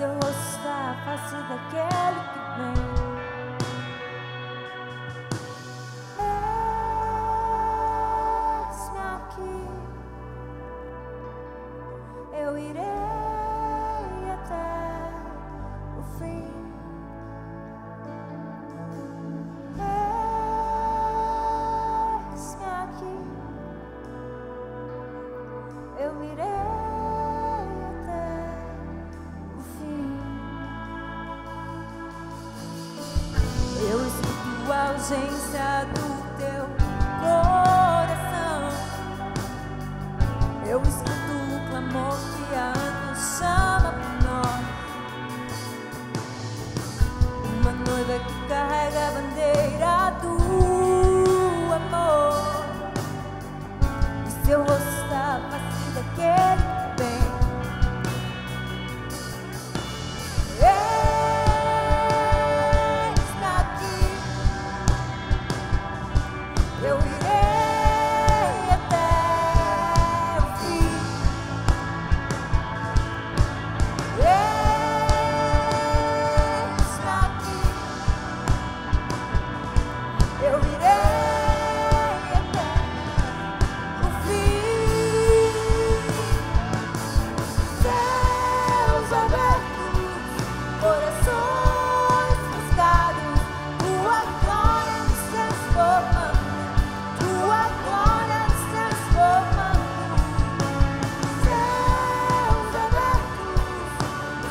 seu rosto está à face daquele que vem. Eis-me aqui, eu irei até o fim. Eis-me aqui, eu irei até o fim. Eu escuto a ausência do teu coração. Eu escuto o clamor que há anos chama por nós. Uma noiva que carrega a bandeira do amor. E seu rosto está à face daquele que vem. Eis-me aqui, eu irei até o fim. Eis-me aqui, eu irei até o fim. Céus abertos, corações rasgados, tua glória nos transformando, tua glória nos transformando. Céus abertos,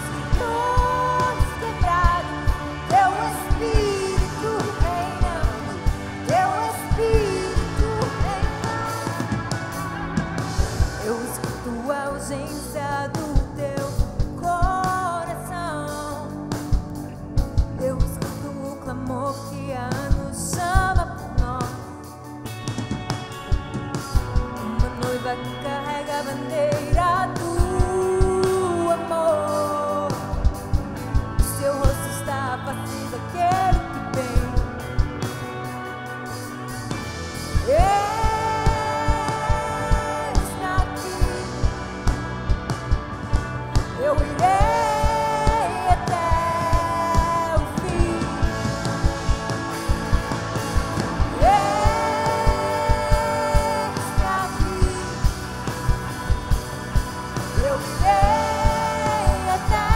escritores quebrados, teu Espírito reinando, teu Espírito reinando. Eu escuto a ausência do teu coração. Eu escuto o clamor que há anos chama por nós. Uma noiva que carrega a bandeira do amor. O seu rosto está à face daquele que vem. Eis-me aqui, eu irei até o fim. Eis-me aqui, eu irei até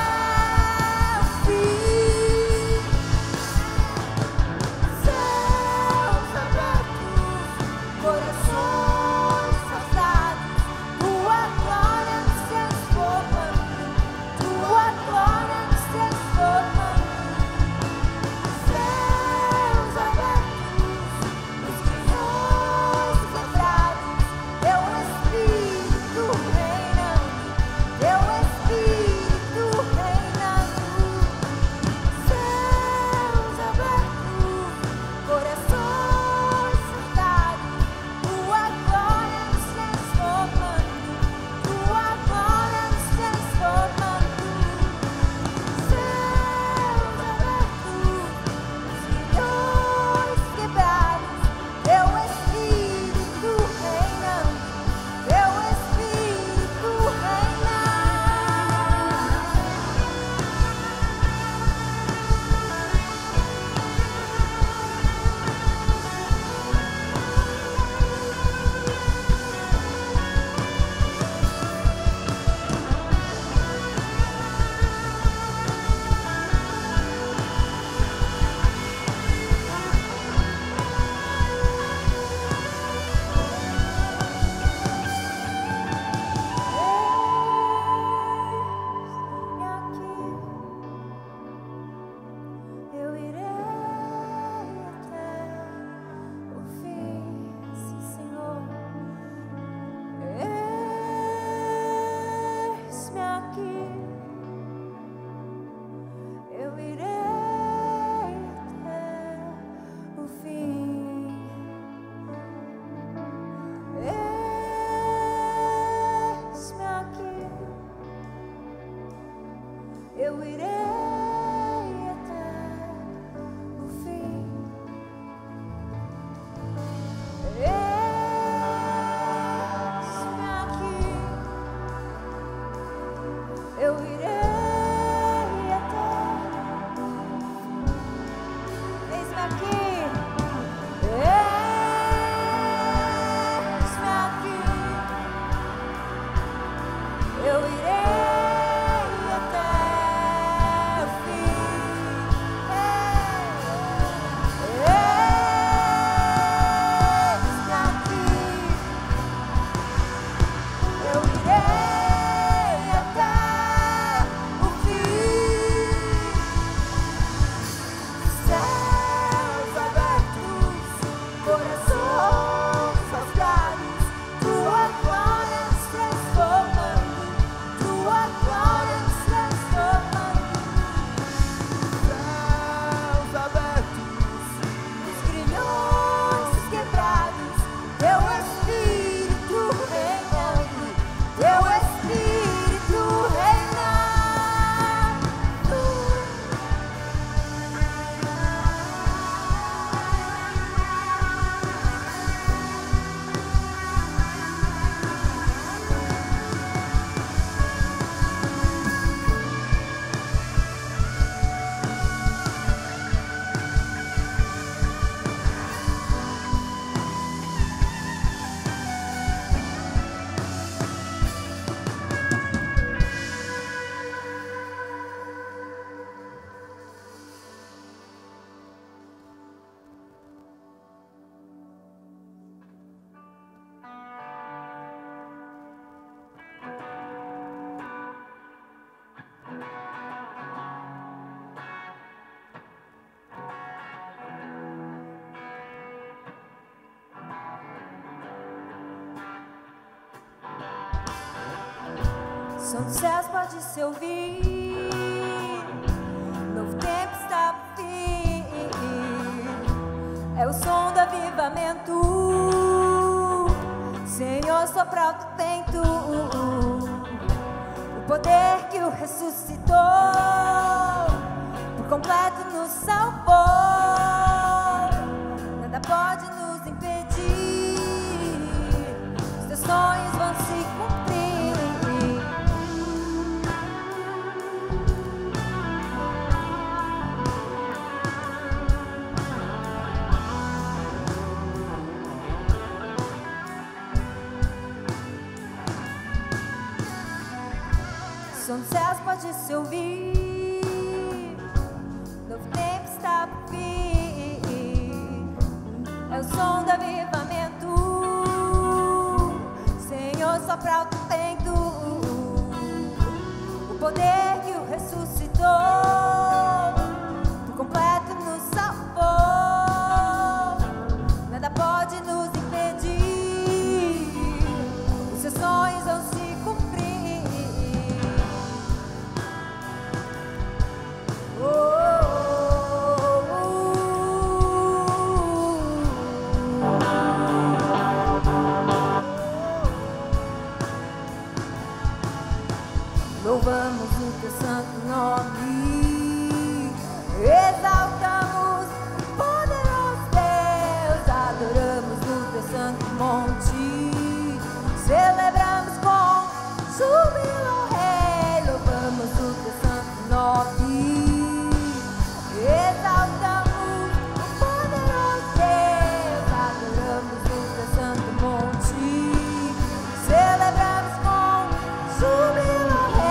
o fim. Céus abertos, corações rasgados, tua glória nos transformando, tua glória nos transformando. Céus abertos, escritórios quebrados, teu Espírito reinando, teu Espírito reinando. Céus abertos, corações rasgados, tua glória nos transformando, tua glória nos transformando. Céus abertos, escritores quebrados, teu Espírito reinando, teu Espírito reinando. Eis-me aqui, eu irei até o fim, sim, Senhor. Eis-me aqui, eu irei até o fim. Eis-me aqui, eu irei até o fim. Eis-me aqui, eu irei som dos céus pode se ouvir. Novo tempo está por vir. É o som do avivamento. Senhor, sopra o vento. O poder que o ressuscitou por completo nos salvou. Nada pode nos impedir. Os teus sonhos vão se cumprir. O som dos céus pode se ouvir. Novo tempo está por vir. É o som do avivamento. Senhor, sopra o vento. O poder que o ressuscitou por completo nos salvou. Nada pode nos impedir. Os seus sonhos vão se cumprir. Louvamos o teu santo nome, exaltamos o poderoso Deus, adoramos no teu santo monte, celebramos com júbilo ao Rei. Louvamos o teu santo nome, exaltamos o poderoso Deus, adoramos no teu santo monte, celebramos com júbilo ao Rei.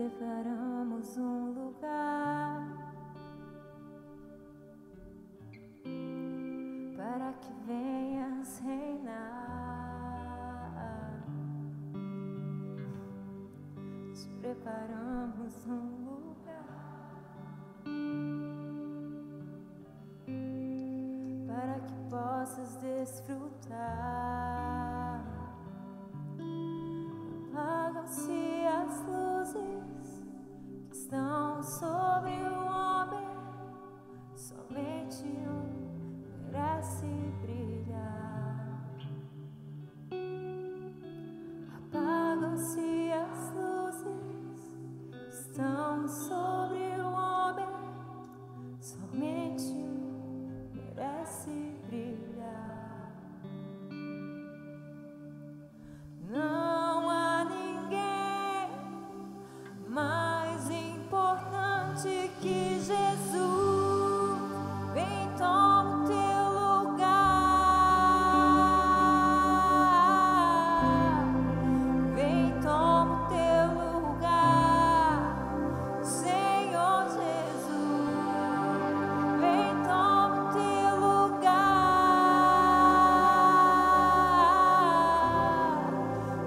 preparamos um lugar para que venhas reinar. Te preparamos um lugar para que possas desfrutar. Apagam-se as luzes que estão sobre o homem, somente um merece brilhar. Apagam-se as luzes que estão sobre o homem, somente um merece brilhar. Não há ninguém mais importante que Jesus. Vem, toma o teu lugar. Vem, toma o teu lugar, Senhor Jesus. Vem, toma o teu lugar.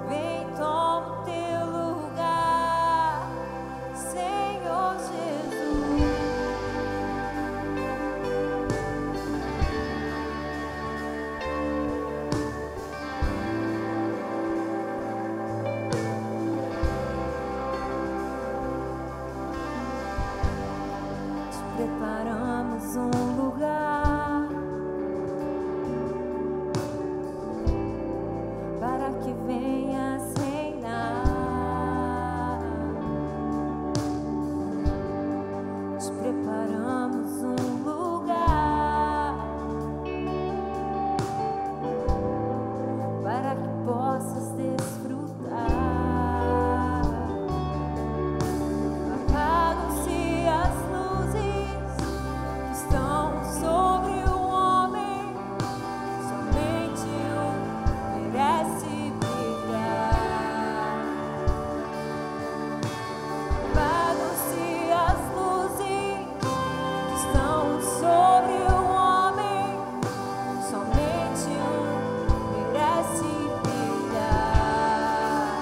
Vem, toma o teu lugar, Senhor Jesus. Te preparamos um lugar para que venhas reinar. Te preparamos um lugar para que possas desfrutar. Apagam-se as luzes que estão sobre o homem, somente um merece brilhar. Apagam-se as luzes que estão sobre o homem, somente um merece brilhar.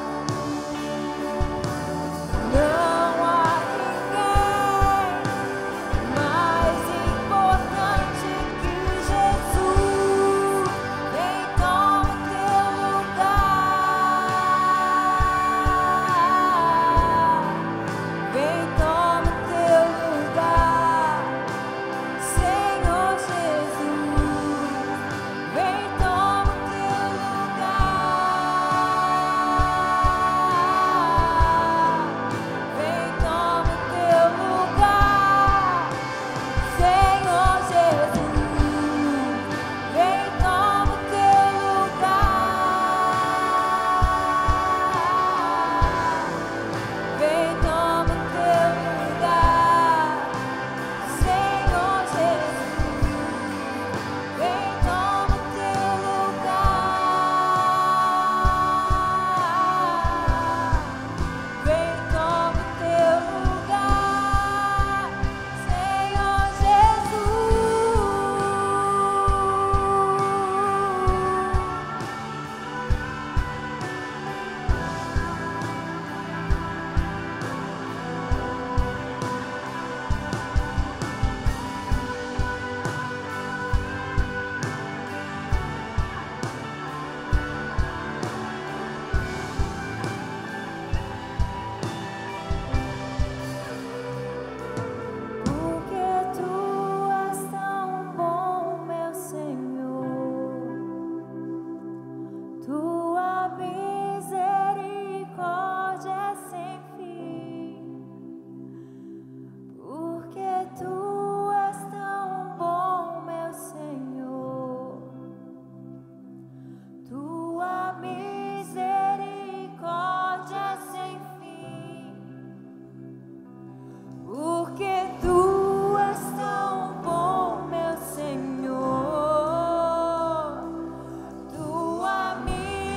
Não há ninguém mais importante que Jesus. Vem, toma o teu lugar. Vem, toma o teu lugar, Senhor Jesus. Vem, toma o teu lugar. Vem, toma o teu lugar, Senhor Jesus. Vem, toma o teu lugar. Vem, toma o teu lugar, Senhor Jesus. Vem, toma o teu lugar. Vem, toma o teu lugar, Senhor Porque tu és tão bom, meu Senhor. Tua misericórdia é sem fim. Porque tu és tão bom, meu Senhor. Tua misericórdia é sem fim. Porque tu és tão bom, meu Senhor. Tua misericórdia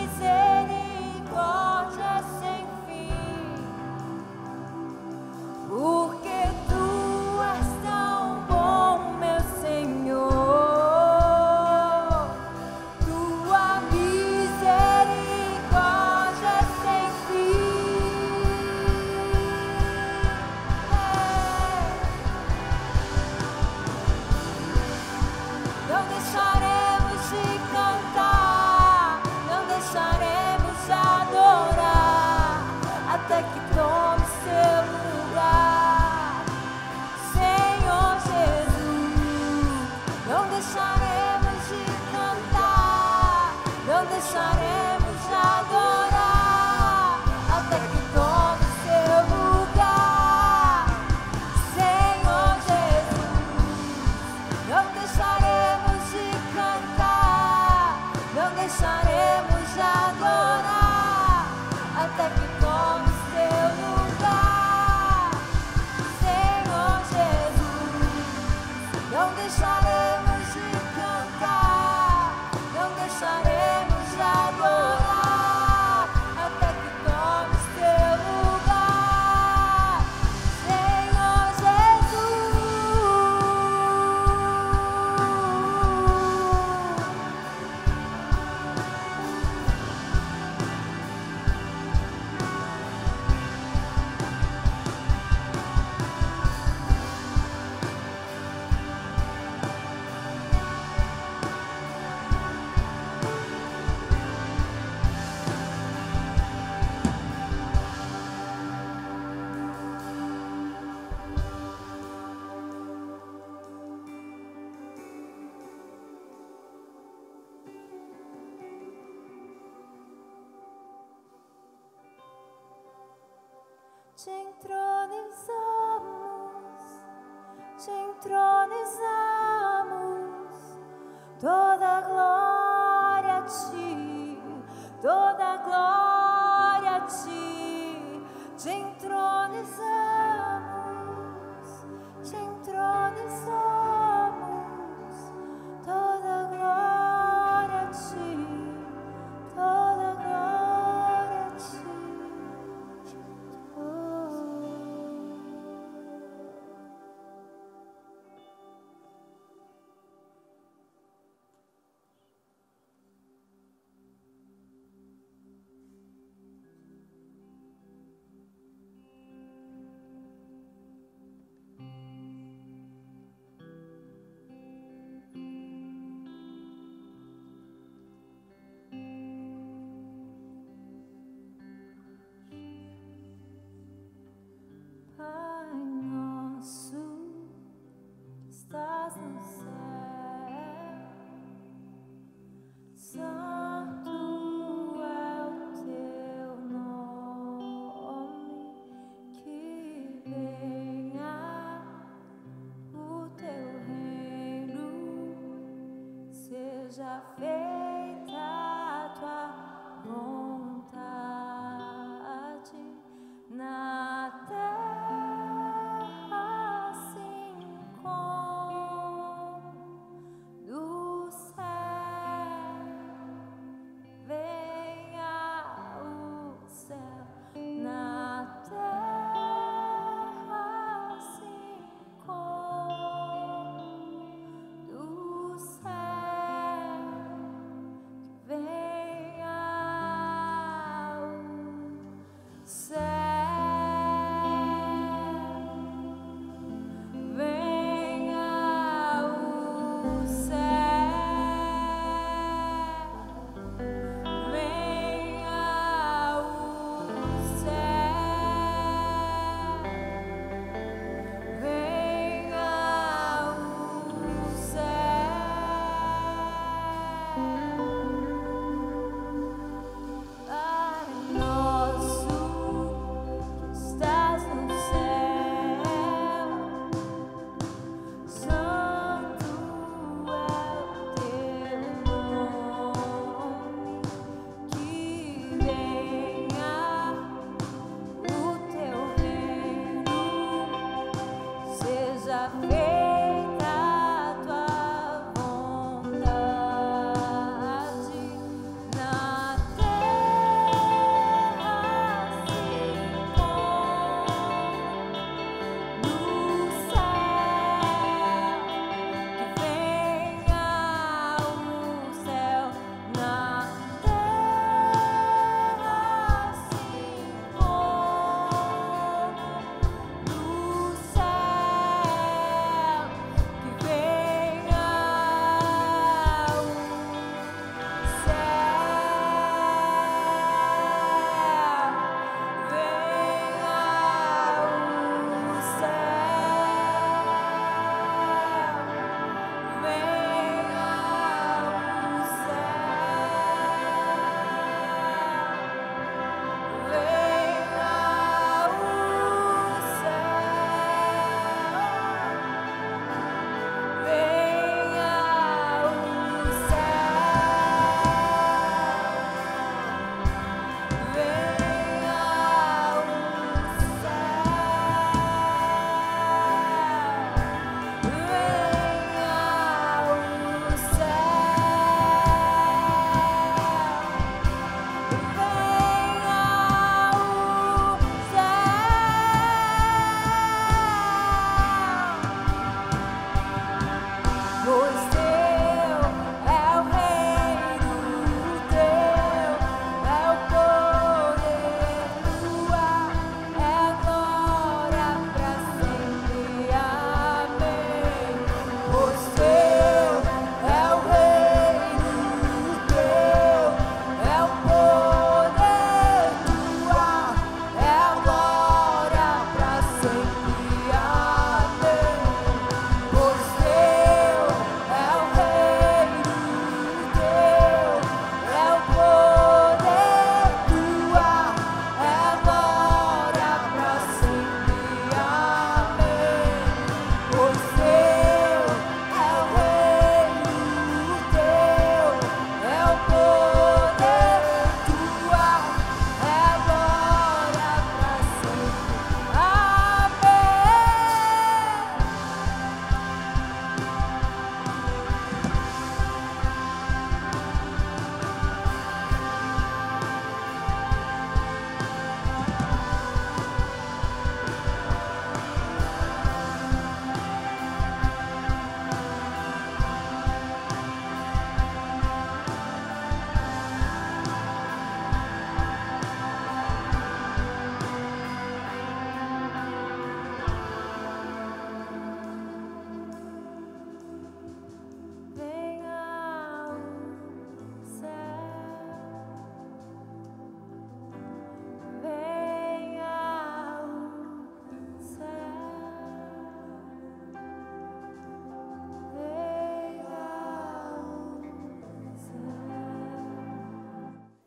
deixaremos de adorar até que tomes teu lugar, Senhor Jesus. Não deixaremos de cantar, não deixaremos de adorar até que tomes teu lugar, Senhor Jesus. Te entronizamos, toda glória a ti, toda glória a ti. Te entronizamos, toda glória a ti, toda glória a ti.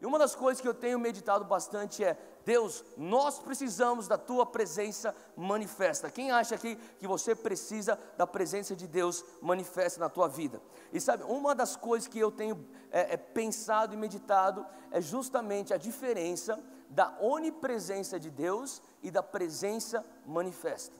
uma das coisas que eu tenho meditado bastante é: Deus, nós precisamos da tua presença manifesta. Quem acha aqui que você precisa da presença de Deus manifesta na tua vida? E sabe, uma das coisas que eu tenho pensado e meditado é justamente a diferença da onipresença de Deus e da presença manifesta.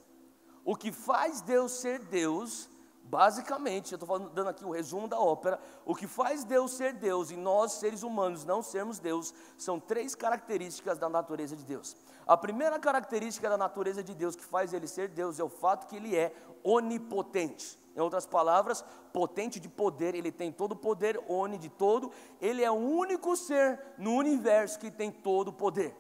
O que faz Deus ser Deus, basicamente, eu estou dando aqui o resumo da ópera, o que faz Deus ser Deus e nós, seres humanos, não sermos Deus, são 3 características da natureza de Deus. A primeira característica da natureza de Deus que faz Ele ser Deus é o fato que Ele é onipotente. Em outras palavras, potente de poder, Ele tem todo o poder, oni de todo, Ele é o único ser no universo que tem todo o poder.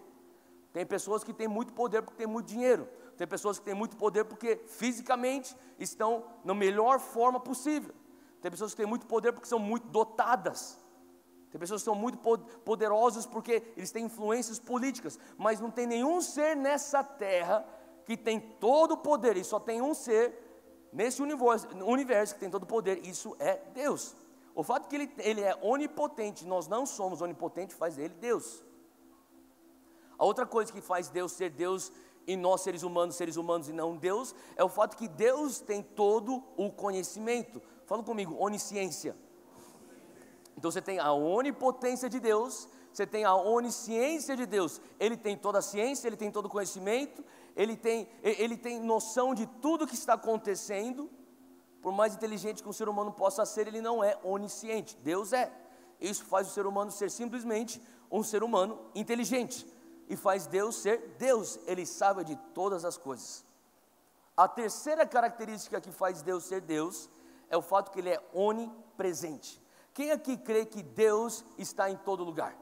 Tem pessoas que têm muito poder porque têm muito dinheiro. Tem pessoas que têm muito poder porque fisicamente estão na melhor forma possível. Tem pessoas que têm muito poder porque são muito dotadas. Tem pessoas que são muito poderosas porque eles têm influências políticas. Mas não tem nenhum ser nessa terra que tem todo o poder. E só tem um ser nesse universo que tem todo o poder. Isso é Deus. O fato que ele é onipotente, nós não somos onipotentes, faz ele Deus. A outra coisa que faz Deus ser Deus e nós seres humanos e não Deus, é o fato que Deus tem todo o conhecimento. Fala comigo, onisciência. Então você tem a onipotência de Deus, você tem a onisciência de Deus. Ele tem toda a ciência, Ele tem todo o conhecimento, Ele tem noção de tudo que está acontecendo. Por mais inteligente que um ser humano possa ser, ele não é onisciente, Deus é. Isso faz o ser humano ser simplesmente um ser humano inteligente. E faz Deus ser Deus, Ele sabe de todas as coisas. A terceira característica que faz Deus ser Deus é o fato que Ele é onipresente. Quem aqui crê que Deus está em todo lugar?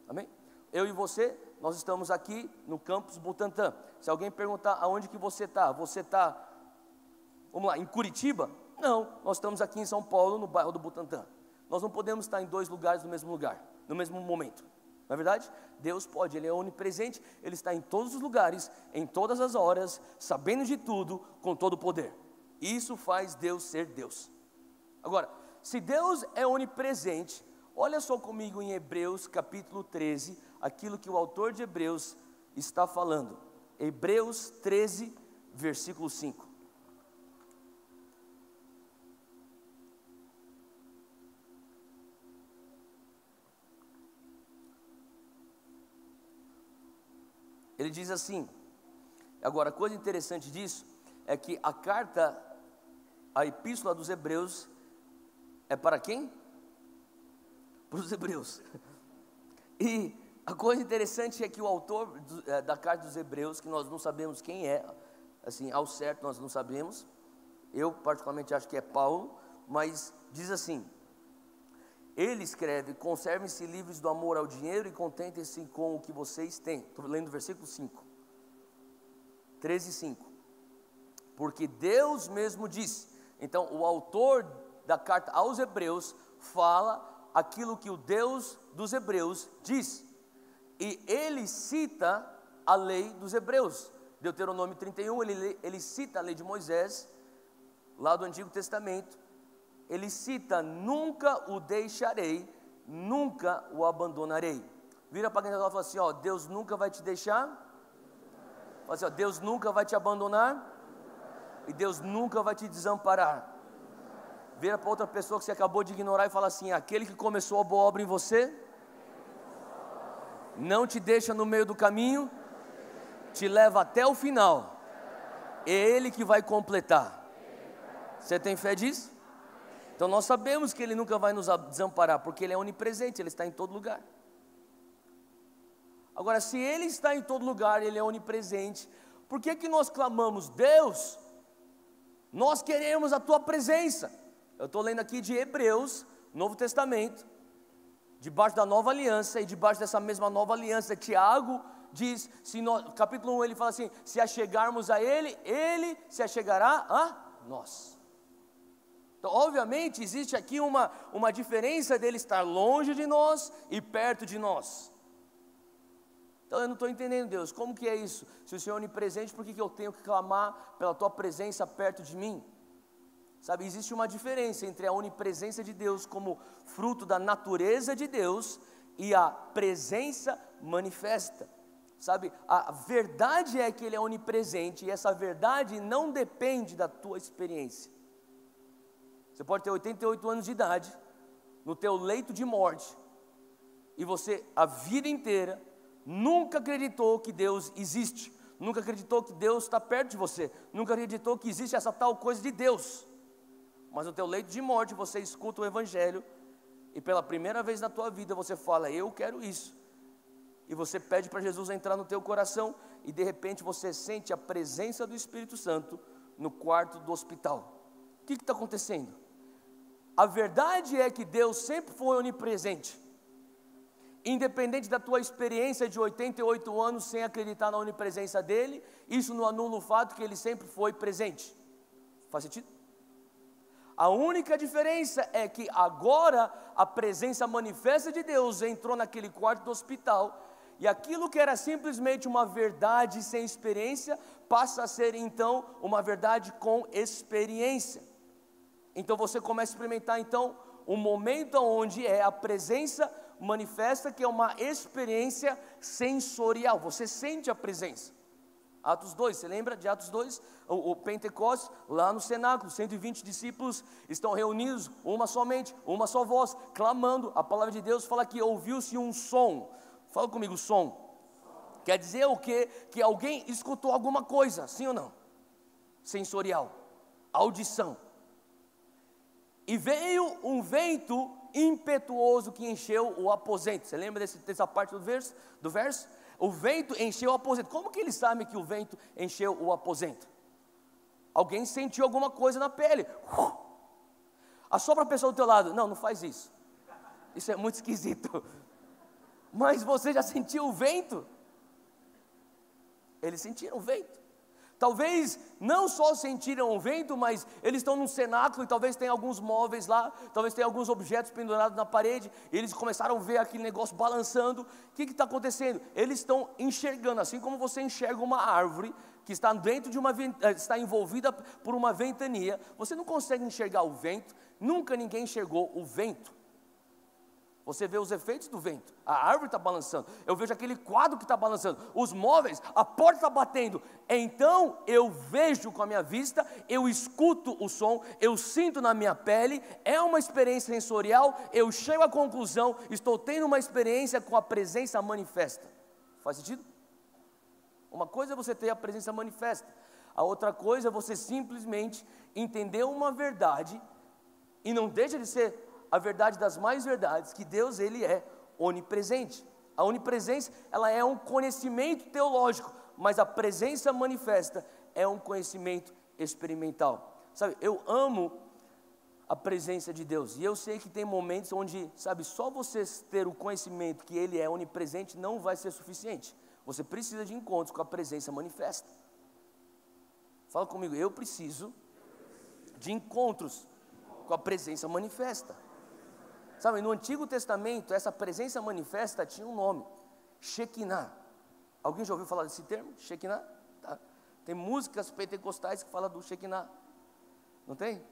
Amém? Eu e você, nós estamos aqui no campus Butantã. Se alguém perguntar aonde que você está, vamos lá, em Curitiba? Não, nós estamos aqui em São Paulo, no bairro do Butantã. Nós não podemos estar em 2 lugares no mesmo lugar, no mesmo momento. Não é verdade? Deus pode, Ele é onipresente, Ele está em todos os lugares, em todas as horas, sabendo de tudo, com todo o poder. Isso faz Deus ser Deus. Agora, se Deus é onipresente, olha só comigo em Hebreus capítulo 13, aquilo que o autor de Hebreus está falando. Hebreus 13, versículo 5. Ele diz assim, agora a coisa interessante disso é que a carta, a epístola dos Hebreus é para quem? Para os Hebreus. E a coisa interessante é que o autor da carta dos Hebreus, que nós não sabemos quem é, assim, ao certo nós não sabemos, eu particularmente acho que é Paulo, mas diz assim, ele escreve, conservem-se livres do amor ao dinheiro e contentem-se com o que vocês têm. Estou lendo o versículo 5, 13:5. Porque Deus mesmo disse. Então o autor da carta aos Hebreus fala aquilo que o Deus dos Hebreus diz. E ele cita a lei dos Hebreus. Deuteronômio 31, ele cita a lei de Moisés, lá do Antigo Testamento. Ele cita, nunca o deixarei, nunca o abandonarei. Vira para quem está lá e fala assim, ó, Deus nunca vai te deixar. Fala assim, ó, Deus nunca vai te abandonar. E Deus nunca vai te desamparar. Vira para outra pessoa que você acabou de ignorar e fala assim, aquele que começou a boa obra em você, não te deixa no meio do caminho, te leva até o final. É Ele que vai completar. Você tem fé disso? Então nós sabemos que Ele nunca vai nos desamparar, porque Ele é onipresente, Ele está em todo lugar. Agora, se Ele está em todo lugar, Ele é onipresente, por que que nós clamamos, Deus, nós queremos a Tua presença? Eu estou lendo aqui de Hebreus, Novo Testamento, debaixo da nova aliança, e debaixo dessa mesma nova aliança, Tiago diz, capítulo 1 ele fala assim, se achegarmos a Ele, Ele se achegará a nós. Então, obviamente, existe aqui uma diferença dele estar longe de nós e perto de nós. Então, eu não estou entendendo, Deus, como que é isso? Se o Senhor é onipresente, por que eu tenho que clamar pela Tua presença perto de mim? Sabe, existe uma diferença entre a onipresença de Deus como fruto da natureza de Deus e a presença manifesta. Sabe, a verdade é que Ele é onipresente, e essa verdade não depende da tua experiência. Você pode ter 88 anos de idade, no teu leito de morte, e você, a vida inteira, nunca acreditou que Deus existe, nunca acreditou que Deus está perto de você, nunca acreditou que existe essa tal coisa de Deus. Mas no teu leito de morte você escuta o Evangelho, e pela primeira vez na tua vida você fala, eu quero isso. E você pede para Jesus entrar no teu coração, e de repente você sente a presença do Espírito Santo no quarto do hospital. O que está acontecendo? A verdade é que Deus sempre foi onipresente. Independente da tua experiência de 88 anos sem acreditar na onipresença dEle, isso não anula o fato que Ele sempre foi presente. Faz sentido? A única diferença é que agora a presença manifesta de Deus entrou naquele quarto do hospital, e aquilo que era simplesmente uma verdade sem experiência, passa a ser então uma verdade com experiência. Então você começa a experimentar então um momento onde é a presença manifesta, que é uma experiência sensorial, você sente a presença. Atos 2, você lembra de Atos 2? O Pentecostes, lá no cenáculo, 120 discípulos estão reunidos, uma somente, uma só voz, clamando. A palavra de Deus fala que ouviu-se um som. Fala comigo, som. Quer dizer o quê? Que alguém escutou alguma coisa, sim ou não? Sensorial, audição. E veio um vento impetuoso que encheu o aposento. Você lembra dessa parte do verso? O vento encheu o aposento. Como que eles sabem que o vento encheu o aposento? Alguém sentiu alguma coisa na pele. Assopra a pessoa do teu lado. Não faz isso. Isso é muito esquisito. Mas você já sentiu o vento? Eles sentiram o vento. Talvez não só sentiram o vento, mas eles estão num cenáculo e talvez tenha alguns móveis lá, talvez tenha alguns objetos pendurados na parede, e eles começaram a ver aquele negócio balançando. O que está acontecendo? Eles estão enxergando, assim como você enxerga uma árvore que está dentro de está envolvida por uma ventania. Você não consegue enxergar o vento, nunca ninguém enxergou o vento. Você vê os efeitos do vento, a árvore está balançando, eu vejo aquele quadro que está balançando, os móveis, a porta está batendo. Então eu vejo com a minha vista, eu escuto o som, eu sinto na minha pele, é uma experiência sensorial, eu chego à conclusão, estou tendo uma experiência com a presença manifesta. Faz sentido? Uma coisa é você ter a presença manifesta, a outra coisa é você simplesmente entender uma verdade, e não deixa de ser a verdade das mais verdades, que Deus, Ele é onipresente. A onipresença, ela é um conhecimento teológico, mas a presença manifesta é um conhecimento experimental. Sabe, eu amo a presença de Deus, e eu sei que tem momentos onde, sabe, só você ter o conhecimento que Ele é onipresente não vai ser suficiente. Você precisa de encontros com a presença manifesta. Fala comigo, eu preciso de encontros com a presença manifesta. Sabe, no Antigo Testamento, essa presença manifesta tinha um nome, Shekinah. Alguém já ouviu falar desse termo? Shekinah? Tá. Tem músicas pentecostais que falam do Shekinah. Não tem?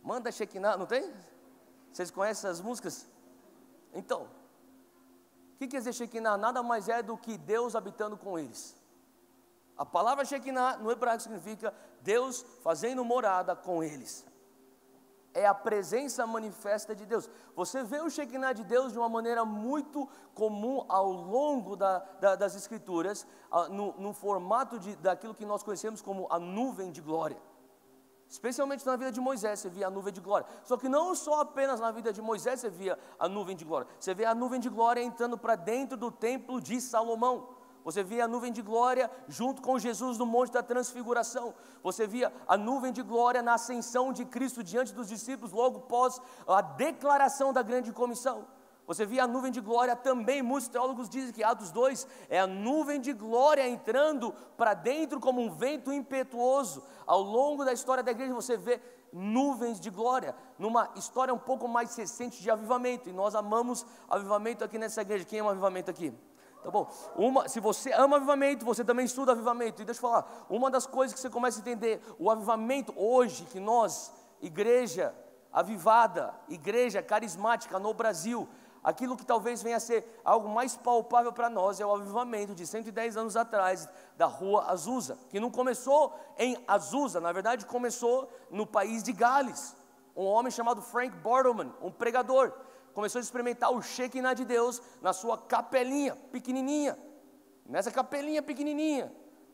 Manda Shekinah, não tem? Vocês conhecem essas músicas? Então, o que quer dizer Shekinah? Nada mais é do que Deus habitando com eles. A palavra Shekinah no hebraico significa Deus fazendo morada com eles. É a presença manifesta de Deus. Você vê o Shekinah de Deus de uma maneira muito comum ao longo das Escrituras, no formato daquilo que nós conhecemos como a nuvem de glória. Especialmente na vida de Moisés, você via a nuvem de glória. Só que não só apenas na vida de Moisés você via a nuvem de glória. Você vê a nuvem de glória entrando para dentro do templo de Salomão. Você via a nuvem de glória junto com Jesus no Monte da Transfiguração. Você via a nuvem de glória na ascensão de Cristo diante dos discípulos, logo após a declaração da grande comissão. Você via a nuvem de glória também, muitos teólogos dizem que Atos 2 é a nuvem de glória entrando para dentro como um vento impetuoso. Ao longo da história da igreja você vê nuvens de glória, numa história um pouco mais recente de avivamento. E nós amamos avivamento aqui nessa igreja. Quem ama avivamento aqui? Tá bom? Se você ama avivamento, você também estuda avivamento. E deixa eu falar, uma das coisas que você começa a entender, o avivamento hoje, que nós, igreja avivada, igreja carismática no Brasil, aquilo que talvez venha a ser algo mais palpável para nós é o avivamento de 110 anos atrás da rua Azusa, que não começou em Azusa, na verdade começou no país de Gales. Um homem chamado Frank Bartleman, um pregador, começou a experimentar o Shekinah de Deus na sua capelinha pequenininha. Nessa capelinha pequenininha,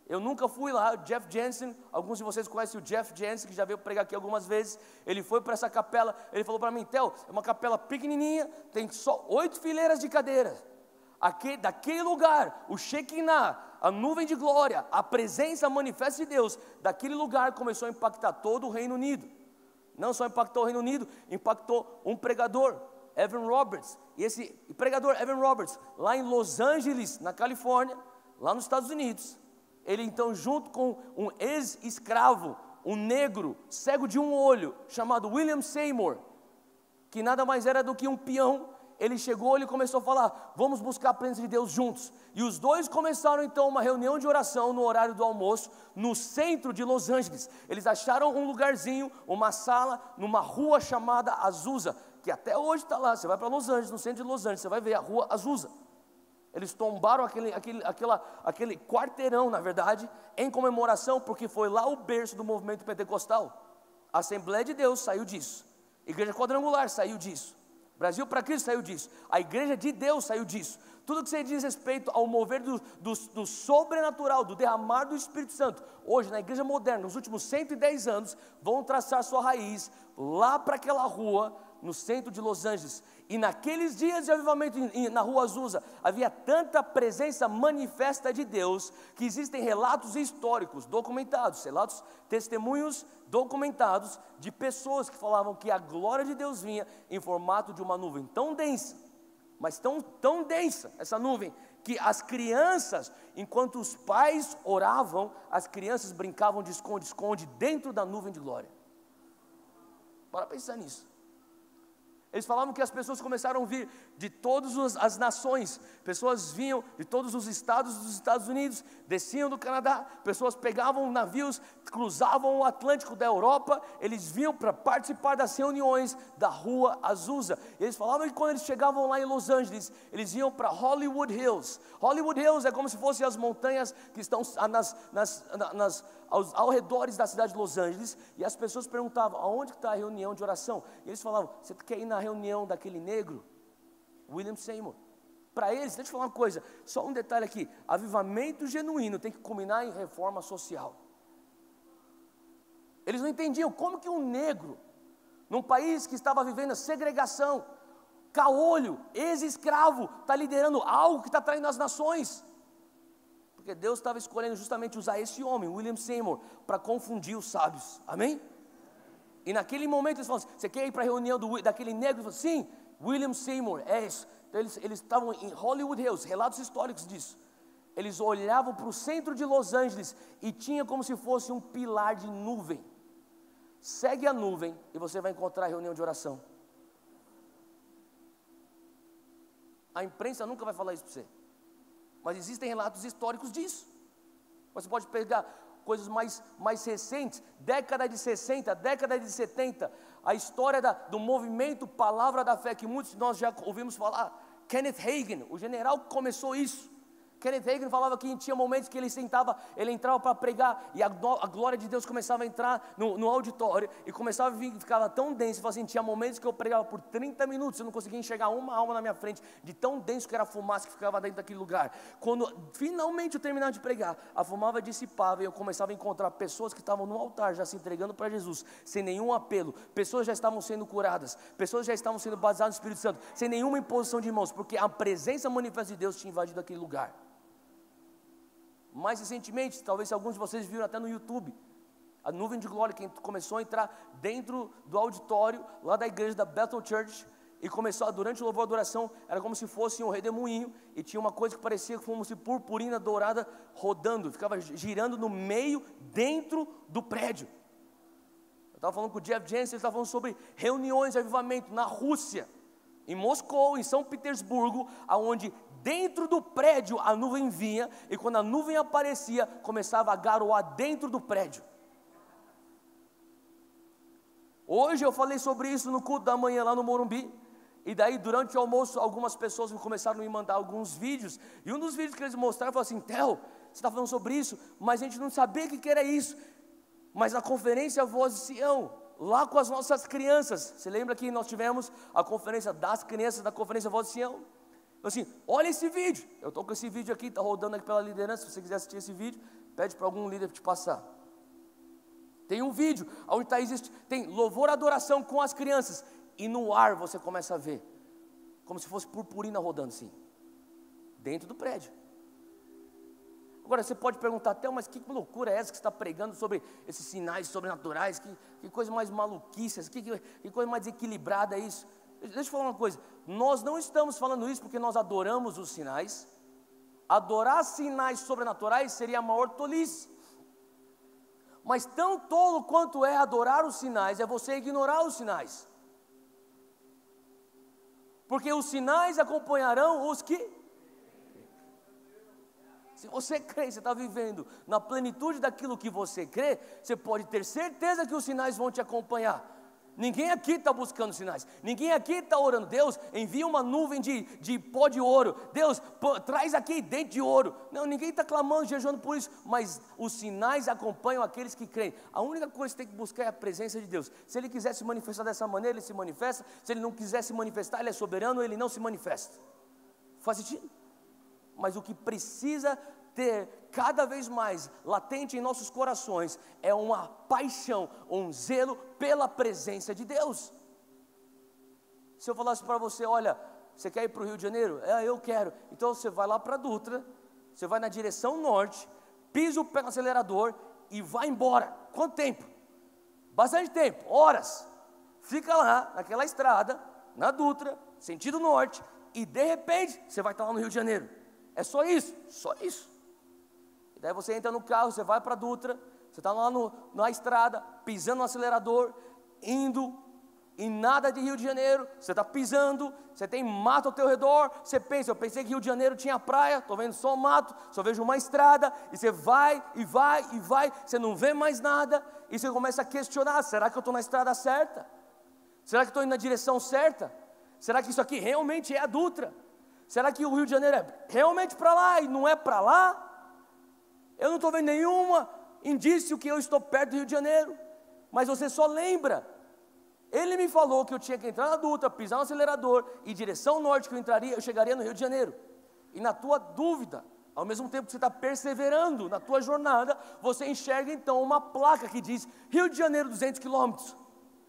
eu nunca fui lá. O Jeff Jensen, alguns de vocês conhecem o Jeff Jensen, que já veio pregar aqui algumas vezes. Ele foi para essa capela, ele falou para mim: Theo, é uma capela pequenininha, tem só 8 fileiras de cadeiras. Daquele lugar, o Shekinah, a nuvem de glória, a presença manifesta de Deus, daquele lugar começou a impactar todo o Reino Unido. Não só impactou o Reino Unido, impactou um pregador, Evan Roberts. E esse pregador, Evan Roberts, lá em Los Angeles, na Califórnia, lá nos Estados Unidos, ele então, junto com um ex-escravo, um negro, cego de um olho, chamado William Seymour, que nada mais era do que um peão, ele chegou, ele começou a falar: vamos buscar a presença de Deus juntos. E os dois começaram então uma reunião de oração no horário do almoço, no centro de Los Angeles. Eles acharam um lugarzinho, uma sala, numa rua chamada Azusa, que até hoje está lá. Você vai para Los Angeles, no centro de Los Angeles, você vai ver a rua Azusa. Eles tombaram aquele quarteirão, na verdade, em comemoração, porque foi lá o berço do movimento pentecostal. A Assembleia de Deus saiu disso, Igreja Quadrangular saiu disso, Brasil para Cristo saiu disso, a Igreja de Deus saiu disso. Tudo que você diz respeito ao mover do sobrenatural, do derramar do Espírito Santo, hoje na igreja moderna, nos últimos 110 anos, vão traçar sua raiz lá para aquela rua, no centro de Los Angeles. E naqueles dias de avivamento na rua Azusa, havia tanta presença manifesta de Deus, que existem relatos históricos, documentados, relatos, testemunhos documentados, de pessoas que falavam que a glória de Deus vinha em formato de uma nuvem tão densa, mas tão densa, essa nuvem, que as crianças, enquanto os pais oravam, as crianças brincavam de esconde-esconde dentro da nuvem de glória. Bora pensar nisso. Eles falavam que as pessoas começaram a vir de todas as nações, pessoas vinham de todos os estados dos Estados Unidos, desciam do Canadá, pessoas pegavam navios, cruzavam o Atlântico da Europa, eles vinham para participar das reuniões da rua Azusa. Eles falavam que quando eles chegavam lá em Los Angeles, eles iam para Hollywood Hills. Hollywood Hills é como se fossem as montanhas que estão aos redores da cidade de Los Angeles, e as pessoas perguntavam: aonde está a reunião de oração? E eles falavam: você quer ir na reunião daquele negro, William Seymour? Para eles, deixa eu falar uma coisa, só um detalhe aqui: avivamento genuíno tem que culminar em reforma social. Eles não entendiam como que um negro, num país que estava vivendo a segregação, caolho, ex-escravo, está liderando algo que está traindo as nações. Porque Deus estava escolhendo justamente usar esse homem, William Seymour, para confundir os sábios, amém? E naquele momento eles falaram: você quer ir para a reunião daquele negro? Ele falou: sim, William Seymour, é isso. Então eles estavam em Hollywood Hills, relatos históricos disso. Eles olhavam para o centro de Los Angeles e tinha como se fosse um pilar de nuvem. Segue a nuvem e você vai encontrar a reunião de oração. A imprensa nunca vai falar isso para você, mas existem relatos históricos disso. Você pode pegar coisas mais recentes, década de 60, década de 70, a história do movimento Palavra da Fé, que muitos de nós já ouvimos falar. Kenneth Hagin, o general que começou isso. Kenneth Hagin falava que tinha momentos que ele entrava para pregar, e a glória de Deus começava a entrar no auditório, e começava a vir, ficava tão denso. Ele falava assim: tinha momentos que eu pregava por 30 minutos, eu não conseguia enxergar uma alma na minha frente, de tão denso que era a fumaça que ficava dentro daquele lugar. Quando finalmente eu terminava de pregar, a fumaça dissipava, e eu começava a encontrar pessoas que estavam no altar, já se entregando para Jesus, sem nenhum apelo. Pessoas já estavam sendo curadas, pessoas já estavam sendo batizadas no Espírito Santo, sem nenhuma imposição de mãos, porque a presença manifesta de Deus tinha invadido aquele lugar. Mais recentemente, talvez alguns de vocês viram até no YouTube, a nuvem de glória que começou a entrar dentro do auditório lá da igreja da Bethel Church, e começou, durante o louvor e adoração, era como se fosse um redemoinho, e tinha uma coisa que parecia como se purpurina dourada rodando, ficava girando no meio, dentro do prédio. Eu estava falando com o Jeff Jensen, ele estava falando sobre reuniões de avivamento na Rússia, em Moscou, em São Petersburgo, aonde dentro do prédio a nuvem vinha, e quando a nuvem aparecia, começava a garoar dentro do prédio. Hoje eu falei sobre isso no culto da manhã lá no Morumbi, E daí, durante o almoço, algumas pessoas começaram a me mandar alguns vídeos. E um dos vídeos que eles mostraram, falou assim: Theo, você está falando sobre isso, mas a gente não sabia o que era isso. Mas na conferência Voz de Sião, lá com as nossas crianças, você lembra que nós tivemos a conferência das crianças da conferência Voz de Sião? Assim, olha esse vídeo. Eu estou com esse vídeo aqui, está rodando aqui pela liderança. Se você quiser assistir esse vídeo, pede para algum líder te passar. Tem um vídeo onde tem louvor e adoração com as crianças. E no ar você começa a ver, como se fosse purpurina rodando assim, dentro do prédio. Agora você pode perguntar: Theo, mas que loucura é essa que você está pregando sobre esses sinais sobrenaturais? Que coisa mais maluquice, que coisa mais desequilibrada é isso? Deixa eu falar uma coisa, nós não estamos falando isso porque nós adoramos os sinais. Adorar sinais sobrenaturais seria a maior tolice. Mas tão tolo quanto é adorar os sinais, é você ignorar os sinais. Porque os sinais acompanharão os que... Se você crê, você está vivendo na plenitude daquilo que você crê, você pode ter certeza que os sinais vão te acompanhar. Ninguém aqui está buscando sinais, ninguém aqui está orando: Deus, envia uma nuvem de pó de ouro, Deus, traz aqui dente de ouro. Não, ninguém está clamando, jejuando por isso, mas os sinais acompanham aqueles que creem. A única coisa que você tem que buscar é a presença de Deus. Se Ele quiser se manifestar dessa maneira, Ele se manifesta. Se Ele não quiser se manifestar, Ele é soberano, Ele não se manifesta. Faz sentido? Mas o que precisa ter cada vez mais latente em nossos corações é uma paixão, um zelo pela presença de Deus. Se eu falasse para você: olha, você quer ir para o Rio de Janeiro? Eu quero. Então você vai lá para Dutra, você vai na direção norte, pisa o pé no acelerador e vai embora. Quanto tempo? Bastante tempo, horas. Fica lá naquela estrada, na Dutra, sentido norte, e de repente você vai estar lá no Rio de Janeiro. É só isso, só isso. Daí você entra no carro, você vai para a Dutra, você está lá na estrada, pisando no acelerador, indo, e nada de Rio de Janeiro, você está pisando, você tem mato ao teu redor, você pensa: eu pensei que Rio de Janeiro tinha praia, estou vendo só mato, só vejo uma estrada, e você vai, e vai, e vai, você não vê mais nada, e você começa a questionar: será que eu estou na estrada certa? Será que estou indo na direção certa? Será que isso aqui realmente é a Dutra? Será que o Rio de Janeiro é realmente para lá e não é para lá? Eu não estou vendo nenhum indício que eu estou perto do Rio de Janeiro, mas você só lembra. Ele me falou que eu tinha que entrar na Dutra, pisar no acelerador, e direção norte que eu chegaria no Rio de Janeiro. E na tua dúvida, ao mesmo tempo que você está perseverando na tua jornada, você enxerga então uma placa que diz Rio de Janeiro 200 quilômetros.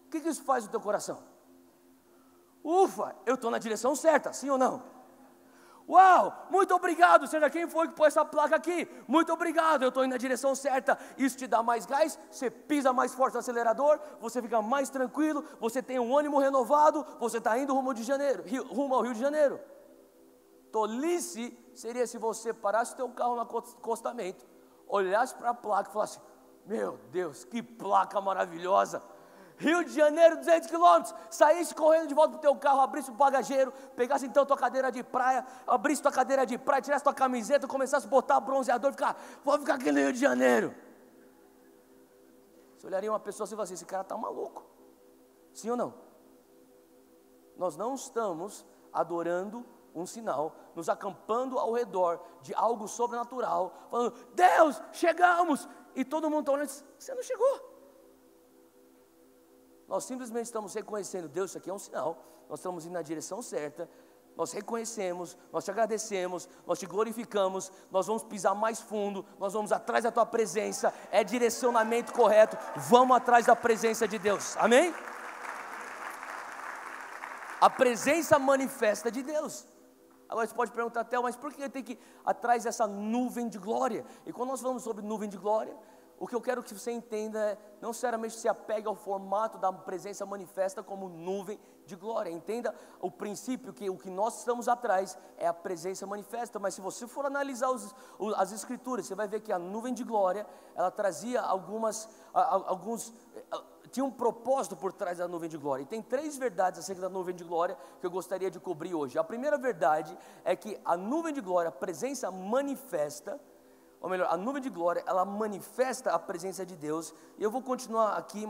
O que isso faz no teu coração? Ufa, eu estou na direção certa, sim ou não? Uau, muito obrigado, seja quem foi que pôs essa placa aqui, muito obrigado, eu estou indo na direção certa. Isso te dá mais gás, você pisa mais forte no acelerador, você fica mais tranquilo, você tem um ânimo renovado, você está indo rumo ao Rio de Janeiro. Tolice seria se você parasse o teu carro no acostamento, olhasse para a placa e falasse: meu Deus, que placa maravilhosa, Rio de Janeiro 200 quilômetros, saísse correndo de volta para o teu carro, abrisse o bagageiro, pegasse então tua cadeira de praia, abrisse tua cadeira de praia, tirasse tua camiseta, começasse a botar bronzeador e ficar: vou ficar aqui no Rio de Janeiro. Você olharia uma pessoa assim e falaria: esse cara está maluco. Sim ou não? Nós não estamos adorando um sinal, nos acampando ao redor de algo sobrenatural, falando: Deus, chegamos, e todo mundo está olhando: você não chegou. Nós simplesmente estamos reconhecendo: Deus, isso aqui é um sinal, nós estamos indo na direção certa, nós reconhecemos, nós te agradecemos, nós te glorificamos, nós vamos pisar mais fundo, nós vamos atrás da tua presença, é direcionamento correto, vamos atrás da presença de Deus, amém? A presença manifesta de Deus. Agora você pode perguntar: Theo, mas por que eu tenho que ir atrás dessa nuvem de glória? E quando nós falamos sobre nuvem de glória, o que eu quero que você entenda é: não necessariamente se apegue ao formato da presença manifesta como nuvem de glória. Entenda o princípio que o que nós estamos atrás é a presença manifesta. Mas se você for analisar as escrituras, você vai ver que a nuvem de glória, ela trazia tinha um propósito por trás da nuvem de glória. E tem 3 verdades acerca da nuvem de glória que eu gostaria de cobrir hoje. A primeira verdade é que a nuvem de glória, a presença manifesta, ou melhor, a nuvem de glória, ela manifesta a presença de Deus. E eu vou continuar aqui,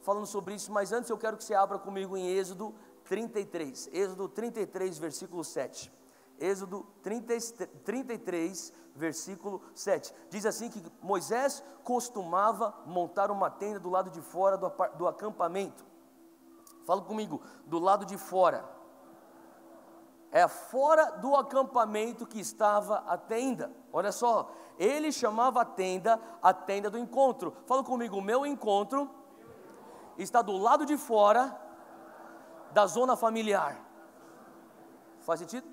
falando sobre isso, mas antes eu quero que você abra comigo em Êxodo, 33. Êxodo 33, versículo 7. Êxodo 33, versículo 7. Diz assim que Moisés costumava montar uma tenda do lado de fora do acampamento. Fala comigo, do lado de fora. É fora do acampamento que estava a tenda. Olha só, ele chamava a tenda do encontro. Fala comigo, o meu encontro está do lado de fora da zona familiar. Faz sentido?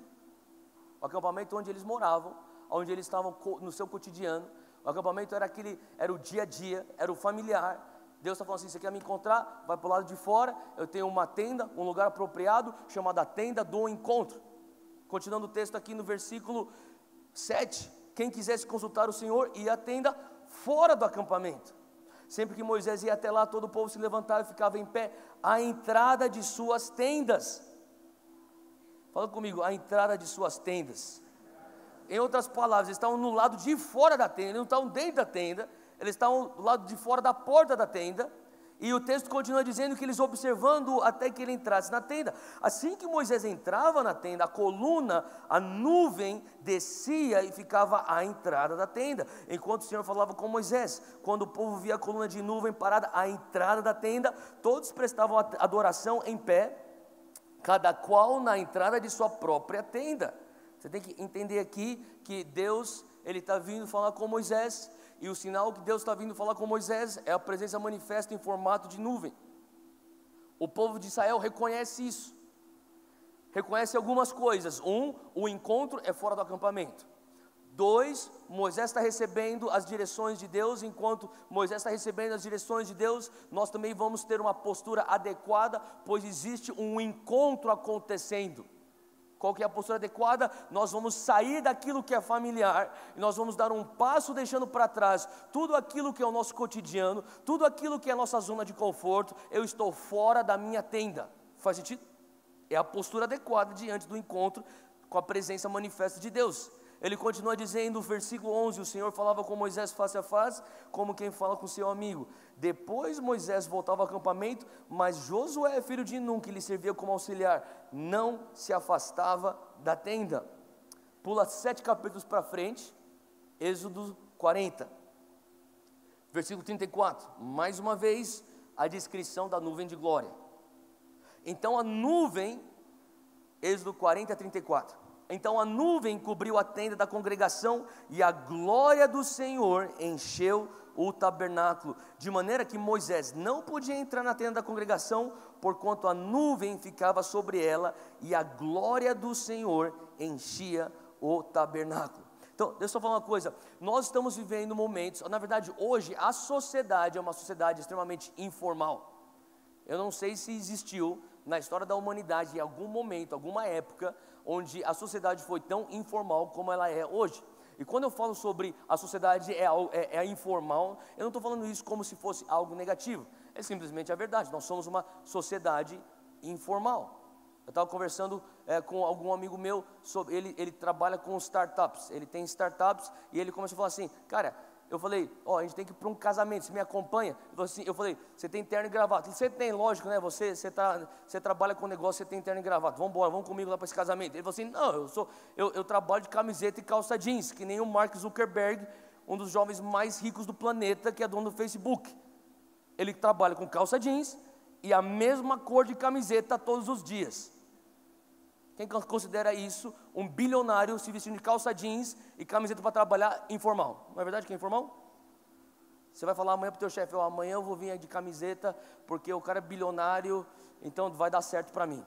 O acampamento onde eles moravam, onde eles estavam no seu cotidiano. O acampamento era o dia a dia, era o familiar. Deus está falando assim, você quer me encontrar? Vai para o lado de fora, eu tenho uma tenda, um lugar apropriado, chamada tenda do encontro. Continuando o texto aqui no versículo 7, quem quisesse consultar o Senhor, ia à tenda fora do acampamento. Sempre que Moisés ia até lá, todo o povo se levantava e ficava em pé, à entrada de suas tendas. Fala comigo, à entrada de suas tendas. Em outras palavras, eles estavam no lado de fora da tenda, eles não estavam dentro da tenda, eles estavam do lado de fora da porta da tenda. E o texto continua dizendo que eles observando até que ele entrasse na tenda. Assim que Moisés entrava na tenda, a coluna, a nuvem descia e ficava à entrada da tenda, enquanto o Senhor falava com Moisés. Quando o povo via a coluna de nuvem parada à entrada da tenda, todos prestavam adoração em pé, cada qual na entrada de sua própria tenda. Você tem que entender aqui que Deus, Ele está vindo falar com Moisés. E o sinal que Deus está vindo falar com Moisés é a presença manifesta em formato de nuvem. O povo de Israel reconhece isso. Reconhece algumas coisas. O encontro é fora do acampamento. 2, Moisés está recebendo as direções de Deus. Enquanto Moisés está recebendo as direções de Deus, nós também vamos ter uma postura adequada, pois existe um encontro acontecendo. Qual que é a postura adequada? Nós vamos sair daquilo que é familiar, e nós vamos dar um passo deixando para trás tudo aquilo que é o nosso cotidiano, tudo aquilo que é a nossa zona de conforto. Eu estou fora da minha tenda. Faz sentido? É a postura adequada diante do encontro com a presença manifesta de Deus. Ele continua dizendo no versículo 11, o Senhor falava com Moisés face a face, como quem fala com seu amigo. Depois Moisés voltava ao acampamento, mas Josué, filho de Nun, que lhe servia como auxiliar, não se afastava da tenda. Pula 7 capítulos para frente, Êxodo 40, versículo 34, mais uma vez a descrição da nuvem de glória. Então a nuvem, Êxodo 40, 34. Então a nuvem cobriu a tenda da congregação e a glória do Senhor encheu o tabernáculo, de maneira que Moisés não podia entrar na tenda da congregação, porquanto a nuvem ficava sobre ela e a glória do Senhor enchia o tabernáculo. Então, deixa eu só falar uma coisa, nós estamos vivendo momentos, na verdade hoje a sociedade é uma sociedade extremamente informal. Eu não sei se existiu na história da humanidade em algum momento, alguma época, onde a sociedade foi tão informal como ela é hoje. E quando eu falo sobre a sociedade é informal, eu não estou falando isso como se fosse algo negativo, é simplesmente a verdade. Nós somos uma sociedade informal. Eu estava conversando com algum amigo meu, ele trabalha com startups, ele tem startups, e ele começou a falar assim, cara, eu falei, a gente tem que ir para um casamento, você me acompanha? Eu falei, você tem terno e gravata? Você tem, lógico, né? Você trabalha com negócio, você tem terno e gravata. Vamos embora, vamos comigo lá para esse casamento. Ele falou assim, não, eu trabalho de camiseta e calça jeans, que nem o Mark Zuckerberg, um dos jovens mais ricos do planeta, que é dono do Facebook. Ele trabalha com calça jeans e a mesma cor de camiseta todos os dias. Quem considera isso um bilionário se vestindo de calça jeans e camiseta para trabalhar informal? Não é verdade que é informal? Você vai falar amanhã para o teu chefe, amanhã eu vou vir de camiseta porque o cara é bilionário, então vai dar certo para mim.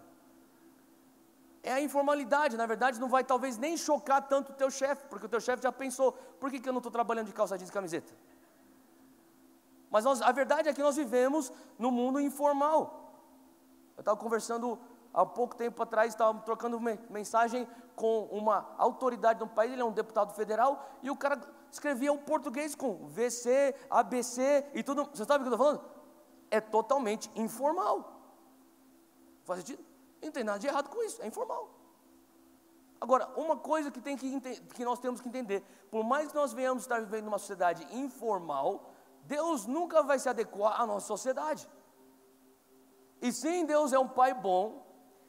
É a informalidade, na verdade não vai talvez nem chocar tanto o teu chefe, porque o teu chefe já pensou, por que eu não estou trabalhando de calça jeans e camiseta? Mas a verdade é que nós vivemos no mundo informal. Eu estava conversando há pouco tempo atrás, estava trocando mensagem com uma autoridade de um país, ele é um deputado federal, e o cara escrevia o português com VC, ABC e tudo. Você sabe o que eu estou falando? É totalmente informal. Faz sentido? Não tem nada de errado com isso, é informal. Agora, uma coisa que nós temos que entender, por mais que nós venhamos estar vivendo numa sociedade informal, Deus nunca vai se adequar à nossa sociedade. E sim, Deus é um pai bom,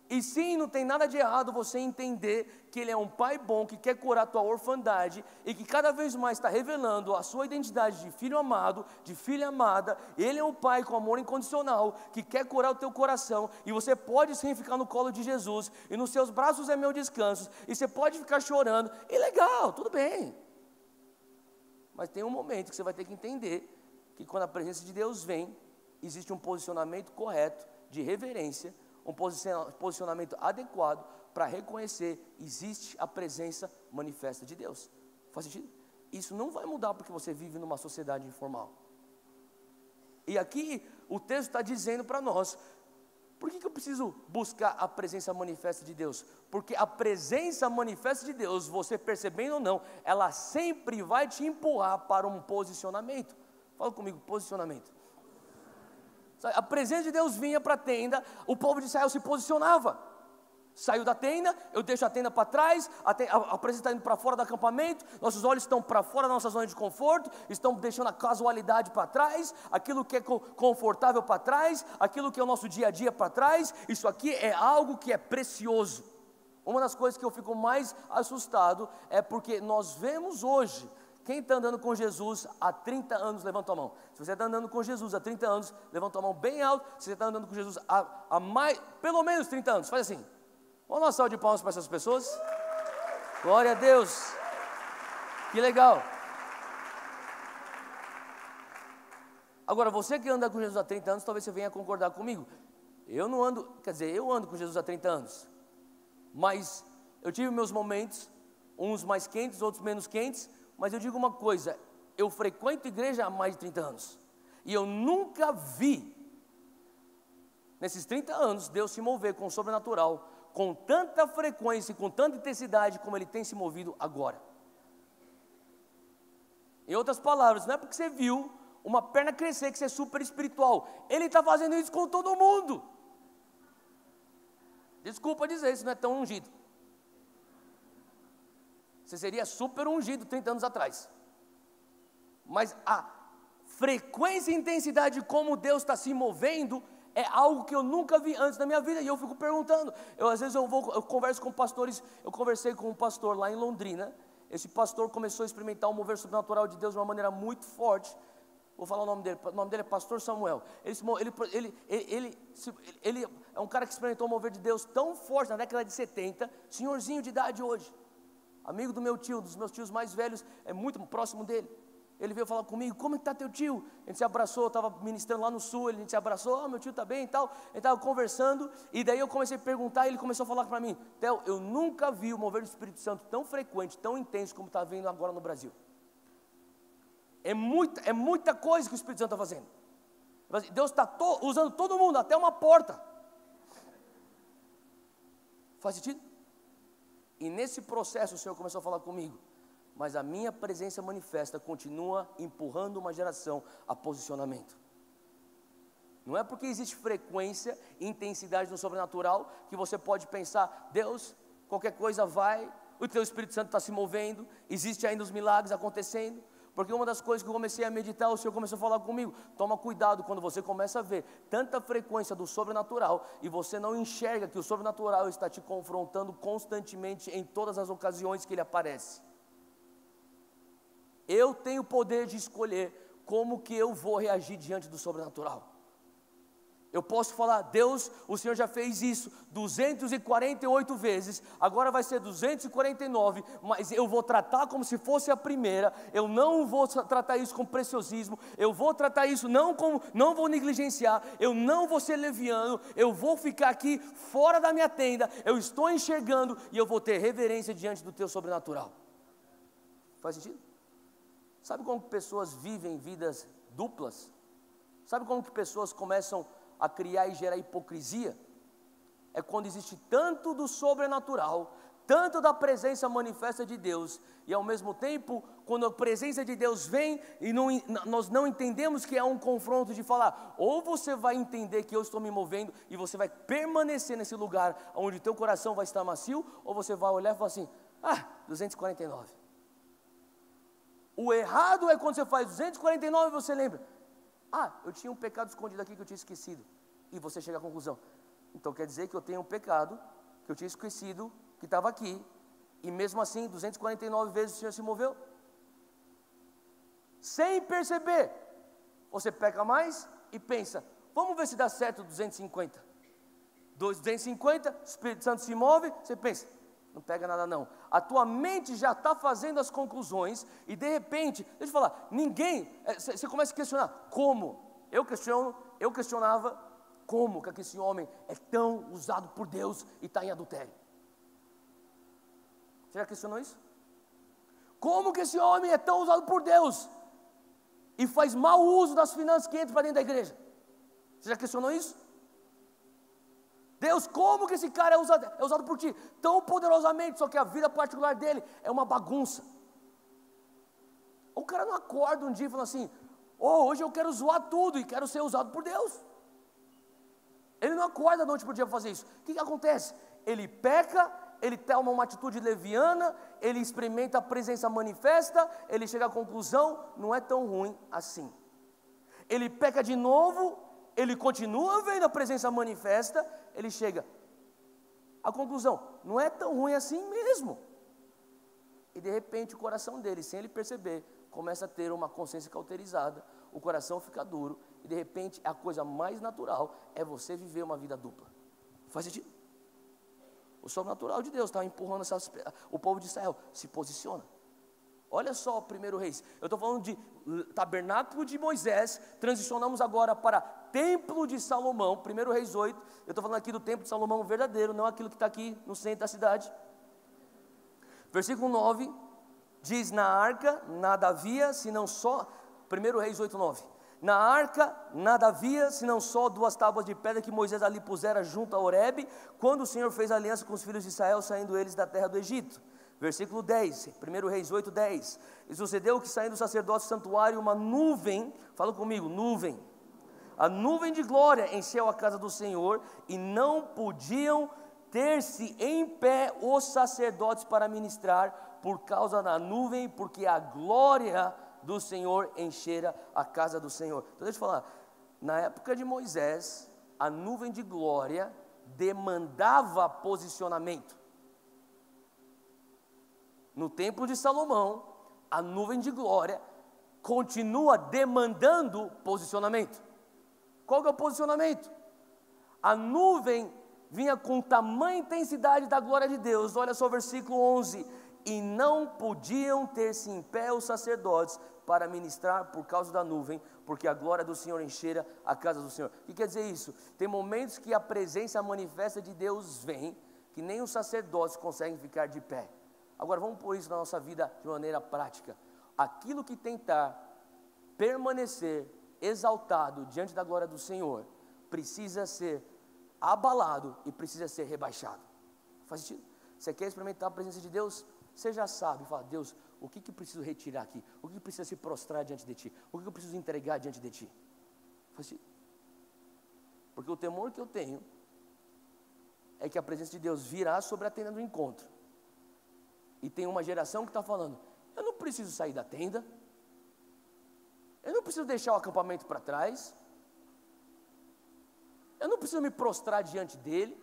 E sim, não tem nada de errado você entender que Ele é um Pai bom, que quer curar a tua orfandade, e que cada vez mais está revelando a sua identidade de filho amado, de filha amada. Ele é um Pai com amor incondicional, que quer curar o teu coração, e você pode sim ficar no colo de Jesus, e nos seus braços é meu descanso, e você pode ficar chorando, e legal, tudo bem. Mas tem um momento que você vai ter que entender, que quando a presença de Deus vem, existe um posicionamento correto, de reverência, um posicionamento adequado para reconhecer, existe a presença manifesta de Deus. Faz sentido? Isso não vai mudar porque você vive numa sociedade informal. E aqui o texto está dizendo para nós, por que eu preciso buscar a presença manifesta de Deus? Porque a presença manifesta de Deus, você percebendo ou não, ela sempre vai te empurrar para um posicionamento. Fala comigo, posicionamento. A presença de Deus vinha para a tenda, o povo de Israel se posicionava. Saiu da tenda, eu deixo a tenda para trás, a presença está indo para fora do acampamento, nossos olhos estão para fora da nossa zona de conforto, estão deixando a casualidade para trás, aquilo que é confortável para trás, aquilo que é o nosso dia a dia para trás. Isso aqui é algo que é precioso. Uma das coisas que eu fico mais assustado é porque nós vemos hoje, quem está andando com Jesus há 30 anos, levanta a mão. Se você está andando com Jesus há 30 anos, levanta a mão bem alto. Se você está andando com Jesus há mais, pelo menos 30 anos, faz assim. Vamos dar uma salva de palmas para essas pessoas. Glória a Deus. Que legal. Agora, você que anda com Jesus há 30 anos, talvez você venha concordar comigo. Eu não ando, quer dizer, eu ando com Jesus há 30 anos. Mas eu tive meus momentos, uns mais quentes, outros menos quentes. Mas eu digo uma coisa, eu frequento igreja há mais de 30 anos, e eu nunca vi, nesses 30 anos, Deus se mover com o sobrenatural, com tanta frequência e com tanta intensidade como Ele tem se movido agora. Em outras palavras, não é porque você viu uma perna crescer que você é super espiritual, Ele está fazendo isso com todo mundo. Desculpa dizer, isso não é tão ungido. Você seria super ungido 30 anos atrás. Mas a frequência e intensidade de como Deus está se movendo é algo que eu nunca vi antes na minha vida. E eu fico perguntando. Às vezes eu converso com pastores. Eu conversei com um pastor lá em Londrina. Esse pastor começou a experimentar o mover sobrenatural de Deus de uma maneira muito forte. Vou falar o nome dele. O nome dele é Pastor Samuel. Ele é um cara que experimentou o mover de Deus tão forte na década de 70. Senhorzinho de idade hoje. Amigo do meu tio, dos meus tios mais velhos, é muito próximo dele. Ele veio falar comigo, como é que está teu tio? A gente se abraçou, eu estava ministrando lá no sul, a gente se abraçou, meu tio está bem e tal. Ele estava conversando, e daí eu comecei a perguntar, e ele começou a falar para mim, Theo, eu nunca vi o mover do Espírito Santo tão frequente, tão intenso como está vendo agora no Brasil. É muita coisa que o Espírito Santo está fazendo. Deus está usando todo mundo, até uma porta. Faz sentido? E nesse processo o Senhor começou a falar comigo, mas a minha presença manifesta continua empurrando uma geração a posicionamento. Não é porque existe frequência e intensidade no sobrenatural que você pode pensar, Deus, qualquer coisa vai, o teu Espírito Santo está se movendo, existe ainda os milagres acontecendo. Porque uma das coisas que eu comecei a meditar, o Senhor começou a falar comigo, toma cuidado quando você começa a ver tanta frequência do sobrenatural e você não enxerga que o sobrenatural está te confrontando constantemente em todas as ocasiões que ele aparece. Eu tenho o poder de escolher como que eu vou reagir diante do sobrenatural. Eu posso falar, Deus, o Senhor já fez isso 248 vezes, agora vai ser 249, mas eu vou tratar como se fosse a primeira, eu não vou tratar isso com preciosismo, eu vou tratar isso não vou negligenciar, eu não vou ser leviano, eu vou ficar aqui fora da minha tenda, eu estou enxergando e eu vou ter reverência diante do teu sobrenatural. Faz sentido? Sabe como que pessoas vivem vidas duplas? Sabe como que pessoas começam a criar e gerar hipocrisia? É quando existe tanto do sobrenatural, tanto da presença manifesta de Deus, e ao mesmo tempo, quando a presença de Deus vem, e nós não entendemos que é um confronto de falar, ou você vai entender que eu estou me movendo, e você vai permanecer nesse lugar, onde teu coração vai estar macio, ou você vai olhar e falar assim, 249. O errado é quando você faz 249 e você lembra, eu tinha um pecado escondido aqui que eu tinha esquecido. E você chega à conclusão, Então quer dizer que eu tenho um pecado, que eu tinha esquecido, que estava aqui, e mesmo assim 249 vezes o Senhor se moveu. Sem perceber, você peca mais e pensa, vamos ver se dá certo 250. 250, o Espírito Santo se move, você pensa, não pega nada não. A tua mente já está fazendo as conclusões, e de repente, deixa eu falar, você começa a questionar, como? Eu questionava, como que esse homem é tão usado por Deus e está em adultério? Você já questionou isso? Como que esse homem é tão usado por Deus e faz mau uso das finanças que entram para dentro da igreja? Você já questionou isso? Deus, como que esse cara é usado por ti tão poderosamente, só que a vida particular dele é uma bagunça? O cara não acorda um dia e fala assim, hoje eu quero zoar tudo e quero ser usado por Deus. Ele não acorda da noite para o dia para fazer isso. O que acontece? Ele peca, ele toma uma atitude leviana, ele experimenta a presença manifesta, ele chega à conclusão, não é tão ruim assim. Ele peca de novo, ele continua vendo a presença manifesta, ele chega à conclusão, não é tão ruim assim mesmo. E de repente o coração dele, sem ele perceber, começa a ter uma consciência cauterizada, o coração fica duro, e de repente a coisa mais natural é você viver uma vida dupla. Faz sentido? O sobrenatural de Deus está empurrando o povo de Israel, se posiciona. Olha só, 1 Reis, eu estou falando de tabernáculo de Moisés, transicionamos agora para templo de Salomão, 1 Reis 8, eu estou falando aqui do templo de Salomão verdadeiro, não aquilo que está aqui no centro da cidade. Versículo 9, diz, na arca nada havia, senão só, 1 Reis 8, 9, na arca nada havia, senão só 2 tábuas de pedra que Moisés ali pusera junto a Horebe, quando o Senhor fez aliança com os filhos de Israel, saindo eles da terra do Egito. Versículo 10, 1 Reis 8, 10, e sucedeu que saindo do sacerdote do santuário, uma nuvem, fala comigo, nuvem, a nuvem de glória encheu a casa do Senhor, e não podiam ter-se em pé os sacerdotes para ministrar, por causa da nuvem, porque a glória do Senhor enchera a casa do Senhor. Então deixa eu falar, na época de Moisés, a nuvem de glória demandava posicionamento. No templo de Salomão, a nuvem de glória continua demandando posicionamento. Qual que é o posicionamento? A nuvem vinha com tamanha intensidade da glória de Deus, olha só o versículo 11, e não podiam ter-se em pé os sacerdotes para ministrar por causa da nuvem, porque a glória do Senhor enchera a casa do Senhor. O que quer dizer isso? Tem momentos que a presença manifesta de Deus vem, que nem os sacerdotes conseguem ficar de pé. Agora vamos pôr isso na nossa vida de maneira prática. Aquilo que tentar permanecer exaltado diante da glória do Senhor, precisa ser abalado e precisa ser rebaixado. Faz sentido? Você quer experimentar a presença de Deus? Você já sabe, fala, Deus, o que eu preciso retirar aqui? O que precisa se prostrar diante de Ti? O que eu preciso entregar diante de Ti? Faz sentido? Porque o temor que eu tenho é que a presença de Deus virá sobre a tenda do encontro. E tem uma geração que está falando, eu não preciso sair da tenda, eu não preciso deixar o acampamento para trás, eu não preciso me prostrar diante dele,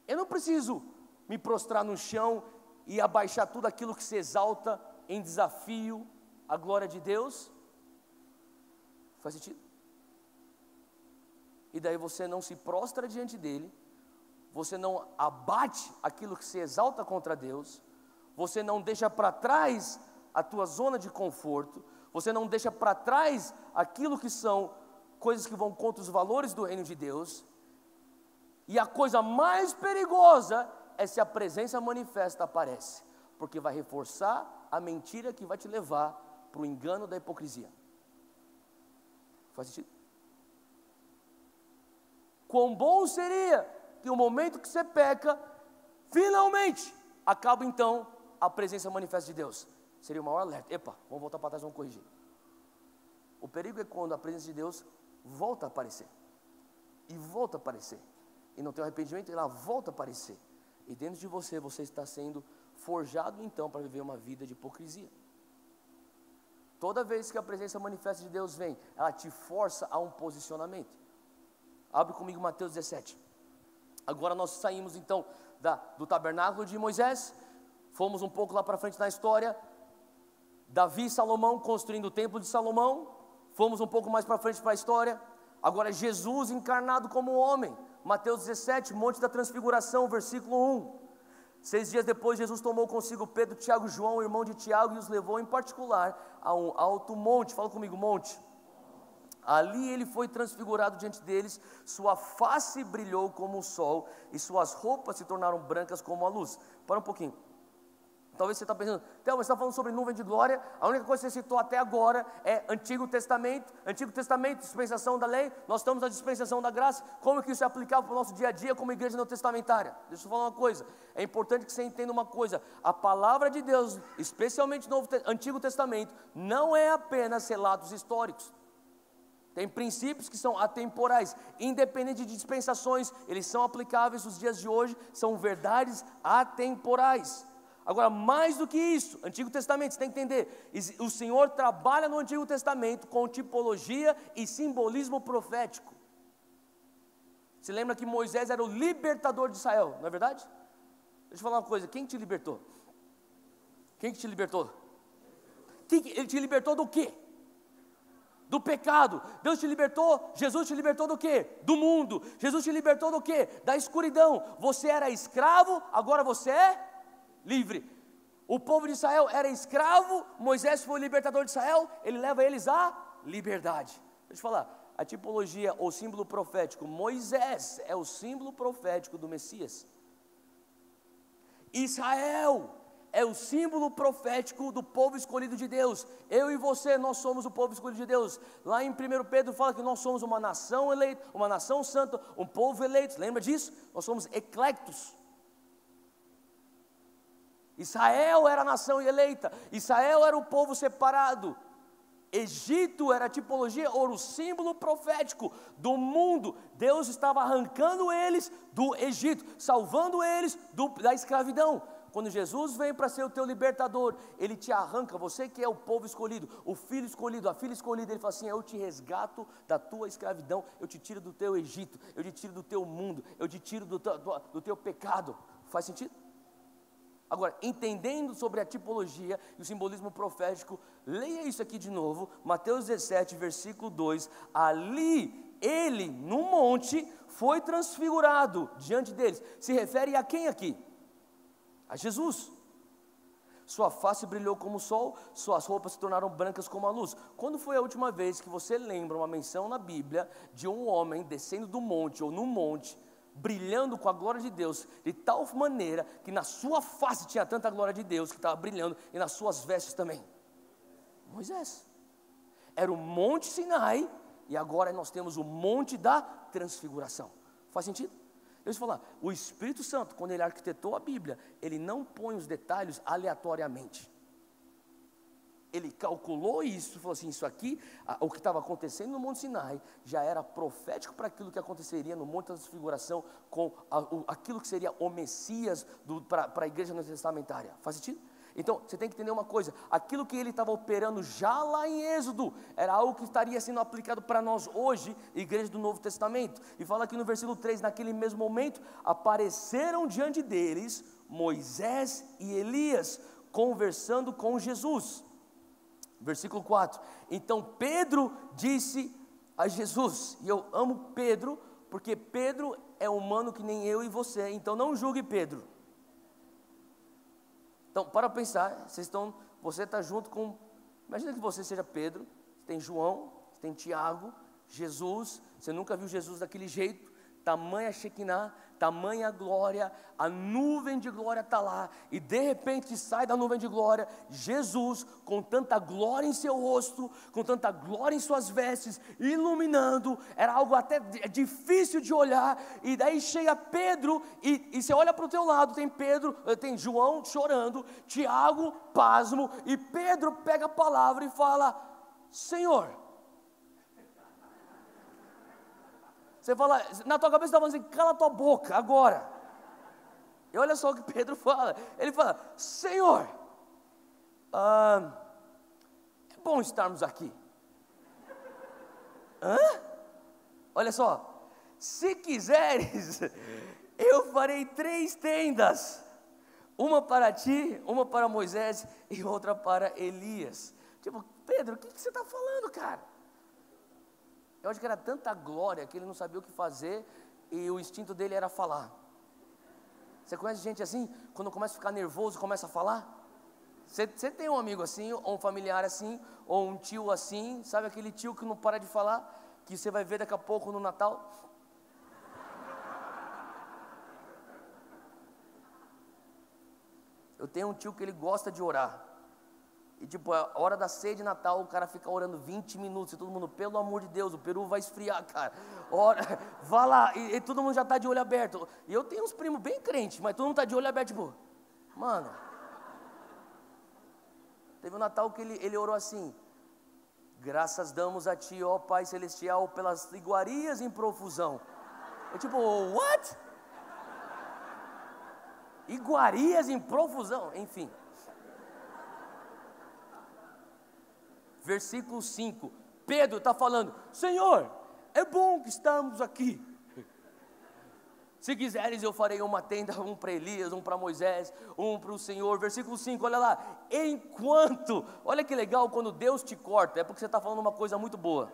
eu não preciso me prostrar no chão e abaixar tudo aquilo que se exalta em desafio à glória de Deus. Faz sentido? E daí você não se prostra diante dele, você não abate aquilo que se exalta contra Deus, você não deixa para trás a tua zona de conforto, você não deixa para trás aquilo que são coisas que vão contra os valores do reino de Deus. E a coisa mais perigosa é se a presença manifesta aparece, porque vai reforçar a mentira que vai te levar para o engano da hipocrisia. Faz sentido? Quão bom seria que o momento que você peca, finalmente, acaba então a presença manifesta de Deus. Seria o maior alerta. Epa, vamos voltar para trás, vamos corrigir. O perigo é quando a presença de Deus volta a aparecer. E volta a aparecer. E não tem arrependimento, ela volta a aparecer. E dentro de você, você está sendo forjado então para viver uma vida de hipocrisia. Toda vez que a presença manifesta de Deus vem, ela te força a um posicionamento. Abre comigo Mateus 17. Agora nós saímos então do tabernáculo de Moisés, fomos um pouco lá para frente na história, Davi e Salomão construindo o templo de Salomão, fomos um pouco mais para frente para a história, agora Jesus encarnado como homem, Mateus 17, Monte da Transfiguração, versículo 1. 6 dias depois, Jesus tomou consigo Pedro, Tiago e João, irmão de Tiago, e os levou em particular a um alto monte. Fala comigo, monte. Ali ele foi transfigurado diante deles, sua face brilhou como o sol, e suas roupas se tornaram brancas como a luz. Para um pouquinho. Talvez você está pensando, Theo, você está falando sobre nuvem de glória, a única coisa que você citou até agora é Antigo Testamento, dispensação da lei, nós estamos na dispensação da graça, como que isso é aplicável para o nosso dia a dia como igreja neotestamentária? Deixa eu falar uma coisa, é importante que você entenda uma coisa, a palavra de Deus, especialmente no Antigo Testamento, não é apenas relatos históricos, tem princípios que são atemporais, independente de dispensações, eles são aplicáveis nos dias de hoje, são verdades atemporais. Agora, mais do que isso, Antigo Testamento, você tem que entender, o Senhor trabalha no Antigo Testamento com tipologia e simbolismo profético. Você lembra que Moisés era o libertador de Israel, não é verdade? Deixa eu falar uma coisa, quem te libertou? Quem que te libertou? Ele te libertou do quê? Do pecado. Deus te libertou, Jesus te libertou do quê? Do mundo. Jesus te libertou do quê? Da escuridão. Você era escravo, agora você é livre. O povo de Israel era escravo, Moisés foi o libertador de Israel, ele leva eles à liberdade. Deixa eu falar, a tipologia ou símbolo profético, Moisés é o símbolo profético do Messias. Israel é o símbolo profético do povo escolhido de Deus. Eu e você, nós somos o povo escolhido de Deus. Lá em 1 Pedro fala que nós somos uma nação eleita, uma nação santa, um povo eleito. Lembra disso? Nós somos eclectos. Israel era a nação eleita, Israel era o povo separado, Egito era a tipologia ou o símbolo profético do mundo. Deus estava arrancando eles do Egito, salvando eles da escravidão. Quando Jesus vem para ser o teu libertador, Ele te arranca, você que é o povo escolhido, o filho escolhido, a filha escolhida, Ele fala assim, eu te resgato da tua escravidão, eu te tiro do teu Egito, eu te tiro do teu mundo, eu te tiro do teu pecado. Faz sentido? Agora, entendendo sobre a tipologia e o simbolismo profético, leia isso aqui de novo, Mateus 17, versículo 2, ali ele, no monte, foi transfigurado diante deles. Se refere a quem aqui? A Jesus. Sua face brilhou como o sol, suas roupas se tornaram brancas como a luz. Quando foi a última vez que você lembra uma menção na Bíblia de um homem descendo do monte ou no monte, brilhando com a glória de Deus, de tal maneira que na sua face tinha tanta glória de Deus que estava brilhando, e nas suas vestes também? Moisés. Era o monte Sinai, e agora nós temos o monte da transfiguração. Faz sentido? Deixa eu falar, o Espírito Santo, quando ele arquitetou a Bíblia, ele não põe os detalhes aleatoriamente. Ele calculou isso, falou assim, isso aqui, o que estava acontecendo no Monte Sinai, já era profético para aquilo que aconteceria no Monte da Transfiguração, com aquilo que seria o Messias para a igreja neotestamentária. Faz sentido? Então, você tem que entender uma coisa, aquilo que ele estava operando já lá em Êxodo, era algo que estaria sendo aplicado para nós hoje, igreja do Novo Testamento. E fala aqui no versículo 3, naquele mesmo momento, apareceram diante deles Moisés e Elias, conversando com Jesus. Versículo 4, então Pedro disse a Jesus, e eu amo Pedro, porque Pedro é humano que nem eu e você, então não julgue Pedro. Então, para pensar, você está junto com, imagina que você seja Pedro, você tem João, você tem Tiago, Jesus, você nunca viu Jesus daquele jeito, tamanha Shekinah, tamanha glória, a nuvem de glória está lá, e de repente sai da nuvem de glória, Jesus, com tanta glória em seu rosto, com tanta glória em suas vestes, iluminando, era algo até difícil de olhar, e daí chega Pedro, e você olha para o teu lado, tem João chorando, Tiago, pasmo, e Pedro pega a palavra e fala, Senhor, você fala, na tua cabeça está falando assim, cala tua boca agora. E olha só o que Pedro fala. Ele fala, Senhor, é bom estarmos aqui. Olha só, se quiseres, eu farei 3 tendas, uma para ti, uma para Moisés e outra para Elias. Tipo, Pedro, o que você está falando, cara? Eu acho que era tanta glória que ele não sabia o que fazer e o instinto dele era falar. Você conhece gente assim? Quando começa a ficar nervoso, começa a falar? Você tem um amigo assim, ou um familiar assim, ou um tio assim, sabe aquele tio que não para de falar, que você vai ver daqui a pouco no Natal? Eu tenho um tio que ele gosta de orar, e tipo, a hora da ceia de Natal, o cara fica orando 20 minutos, e todo mundo, pelo amor de Deus, o peru vai esfriar, cara, ora, vá lá, e todo mundo já está de olho aberto, e eu tenho uns primos bem crentes, mas todo mundo está de olho aberto, tipo, mano, teve um Natal que ele orou assim, graças damos a ti, ó Pai Celestial, pelas iguarias em profusão, eu tipo, what? Iguarias em profusão, enfim. Versículo 5, Pedro está falando, Senhor, é bom que estamos aqui. Se quiseres eu farei uma tenda, um para Elias, um para Moisés, um para o Senhor. Versículo 5, olha lá, enquanto, olha que legal quando Deus te corta, é porque você está falando uma coisa muito boa.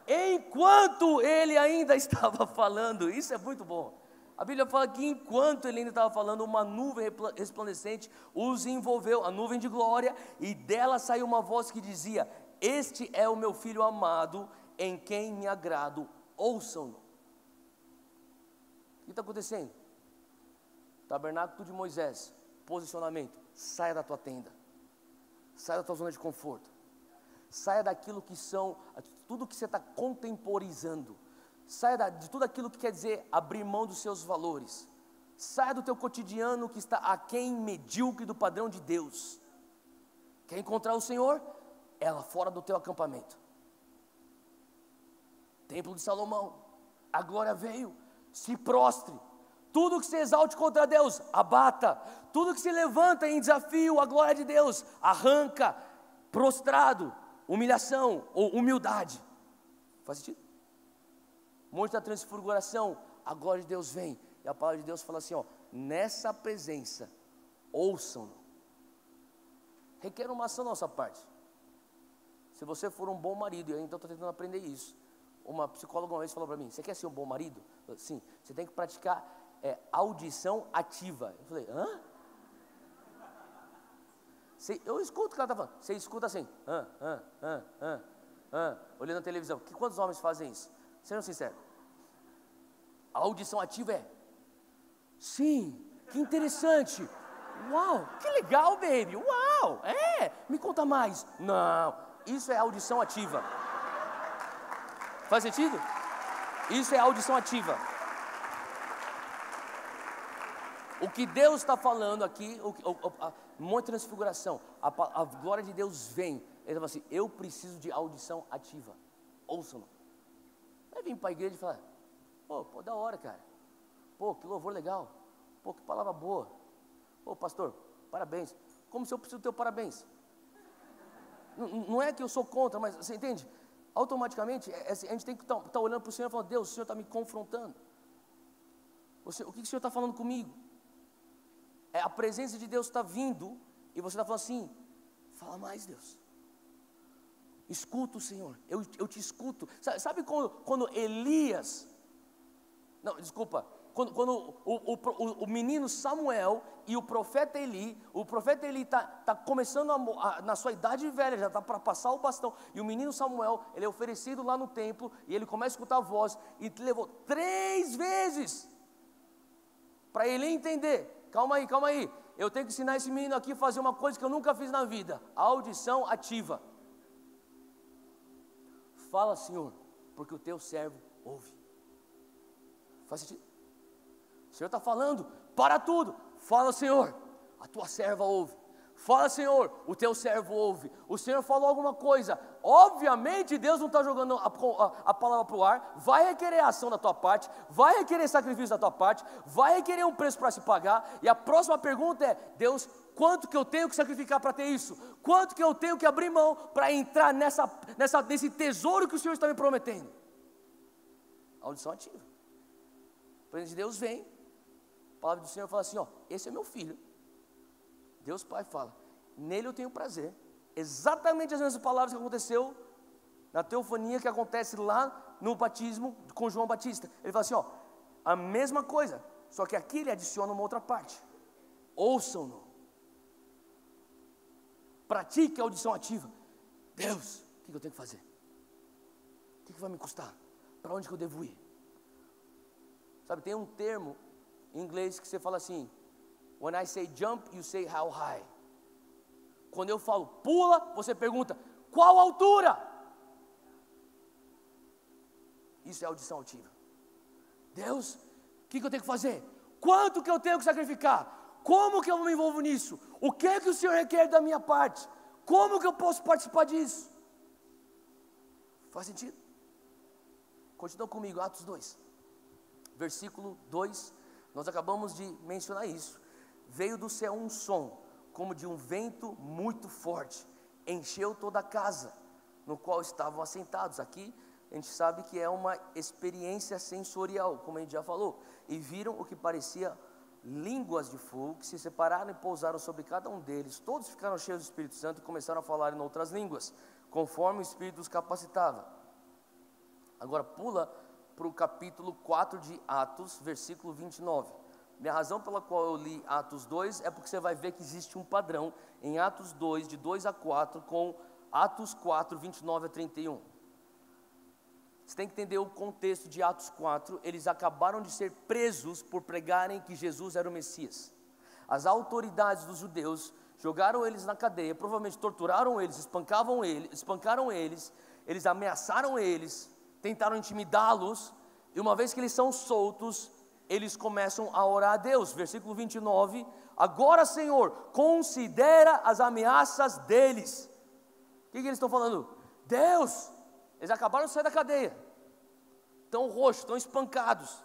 Enquanto ele ainda estava falando, isso é muito bom. A Bíblia fala que enquanto ele ainda estava falando, uma nuvem resplandecente os envolveu, a nuvem de glória, e dela saiu uma voz que dizia, este é o meu filho amado, em quem me agrado, ouçam-no. O que está acontecendo? Tabernáculo de Moisés, posicionamento, saia da tua tenda, saia da tua zona de conforto, saia daquilo que são, tudo que você está contemporizando, saia de tudo aquilo que quer dizer abrir mão dos seus valores, saia do teu cotidiano que está aquém medíocre do padrão de Deus. Quer encontrar o Senhor? É lá fora do teu acampamento. Templo de Salomão, a glória veio, se prostre, tudo que se exalte contra Deus, abata, tudo que se levanta em desafio à glória de Deus, arranca, prostrado, humilhação ou humildade. Faz sentido? Monte da Transfiguração, a glória de Deus vem, e a palavra de Deus fala assim, ó, nessa presença, ouçam-no. Requer uma ação da nossa parte. Se você for um bom marido, e eu então estou tentando aprender isso, uma psicóloga uma vez falou para mim, você quer ser um bom marido? Eu, sim, você tem que praticar audição ativa. Eu falei, hã? Eu escuto o que ela está falando, você escuta assim, olhando na televisão, quantos homens fazem isso? Sejam sinceros. A audição ativa é, sim, que interessante, uau, que legal, baby, uau, me conta mais. Não, isso é audição ativa. Faz sentido? Isso é audição ativa. O que Deus está falando aqui, Monte de Transfiguração, a glória de Deus vem, ele fala assim, eu preciso de audição ativa, ouçam-no. Aí vem para a igreja e fala, pô, da hora, cara, pô, que louvor legal, pô, que palavra boa, pô, pastor, parabéns, como se eu preciso do teu parabéns, não é que eu sou contra, mas você entende, automaticamente, a gente tem que estar olhando para o Senhor e falando, Deus, o Senhor está me confrontando, o que o Senhor está falando comigo, a presença de Deus está vindo, e você está falando assim, fala mais, Deus, escuta o Senhor, eu te escuto. Sabe quando Elias, não, desculpa, quando o menino Samuel e o profeta Eli está começando na sua idade velha, já está para passar o bastão, e o menino Samuel, ele é oferecido lá no templo, e ele começa a escutar a voz, e levou 3 vezes, para ele entender, calma aí, eu tenho que ensinar esse menino aqui a fazer uma coisa que eu nunca fiz na vida, a audição ativa. Fala, Senhor, porque o teu servo ouve. Faz sentido? O Senhor está falando, para tudo. Fala, Senhor, a tua serva ouve. Fala, Senhor, o teu servo ouve. O Senhor falou alguma coisa. Obviamente Deus não está jogando a palavra para o ar. Vai requerer ação da tua parte, vai requerer sacrifício da tua parte, vai requerer um preço para se pagar. E a próxima pergunta é, Deus, quanto que eu tenho que sacrificar para ter isso? Quanto que eu tenho que abrir mão para entrar nesse tesouro que o Senhor está me prometendo? Audição ativa. A presença de Deus vem, a palavra do Senhor fala assim, ó, esse é meu filho. Deus Pai fala, nele eu tenho prazer. Exatamente as mesmas palavras que aconteceu na teofania, que acontece lá no batismo com João Batista. Ele fala assim, ó, a mesma coisa, só que aqui ele adiciona uma outra parte. Ouçam-no. Pratique a audição ativa. Deus, o que eu tenho que fazer? O que vai me custar? Para onde que eu devo ir? Sabe, tem um termo em inglês que você fala assim, when I say jump, you say how high. Quando eu falo pula, você pergunta, qual altura? Isso é audição ativa. Deus, o que eu tenho que fazer? Quanto que eu tenho que sacrificar? Como que eu me envolvo nisso? O que é que o Senhor requer da minha parte? Como que eu posso participar disso? Faz sentido? Continua comigo, Atos 2, versículo 2, nós acabamos de mencionar isso. Veio do céu um som, como de um vento muito forte, encheu toda a casa, no qual estavam assentados. Aqui, a gente sabe que é uma experiência sensorial, como a gente já falou. E viram o que parecia línguas de fogo, que se separaram e pousaram sobre cada um deles. Todos ficaram cheios do Espírito Santo e começaram a falar em outras línguas, conforme o Espírito os capacitava. Agora pula para o capítulo 4 de Atos, versículo 29. Minha razão pela qual eu li Atos 2 é porque você vai ver que existe um padrão em Atos 2, de 2 a 4, com Atos 4, 29 a 31. Você tem que entender o contexto de Atos 4. Eles acabaram de ser presos por pregarem que Jesus era o Messias. As autoridades dos judeus jogaram eles na cadeia, provavelmente torturaram eles, espancaram eles, eles ameaçaram eles, tentaram intimidá-los, e uma vez que eles são soltos, eles começam a orar a Deus. Versículo 29, agora Senhor, considera as ameaças deles. O que eles estão falando? Deus, eles acabaram de sair da cadeia, estão roxos, estão espancados,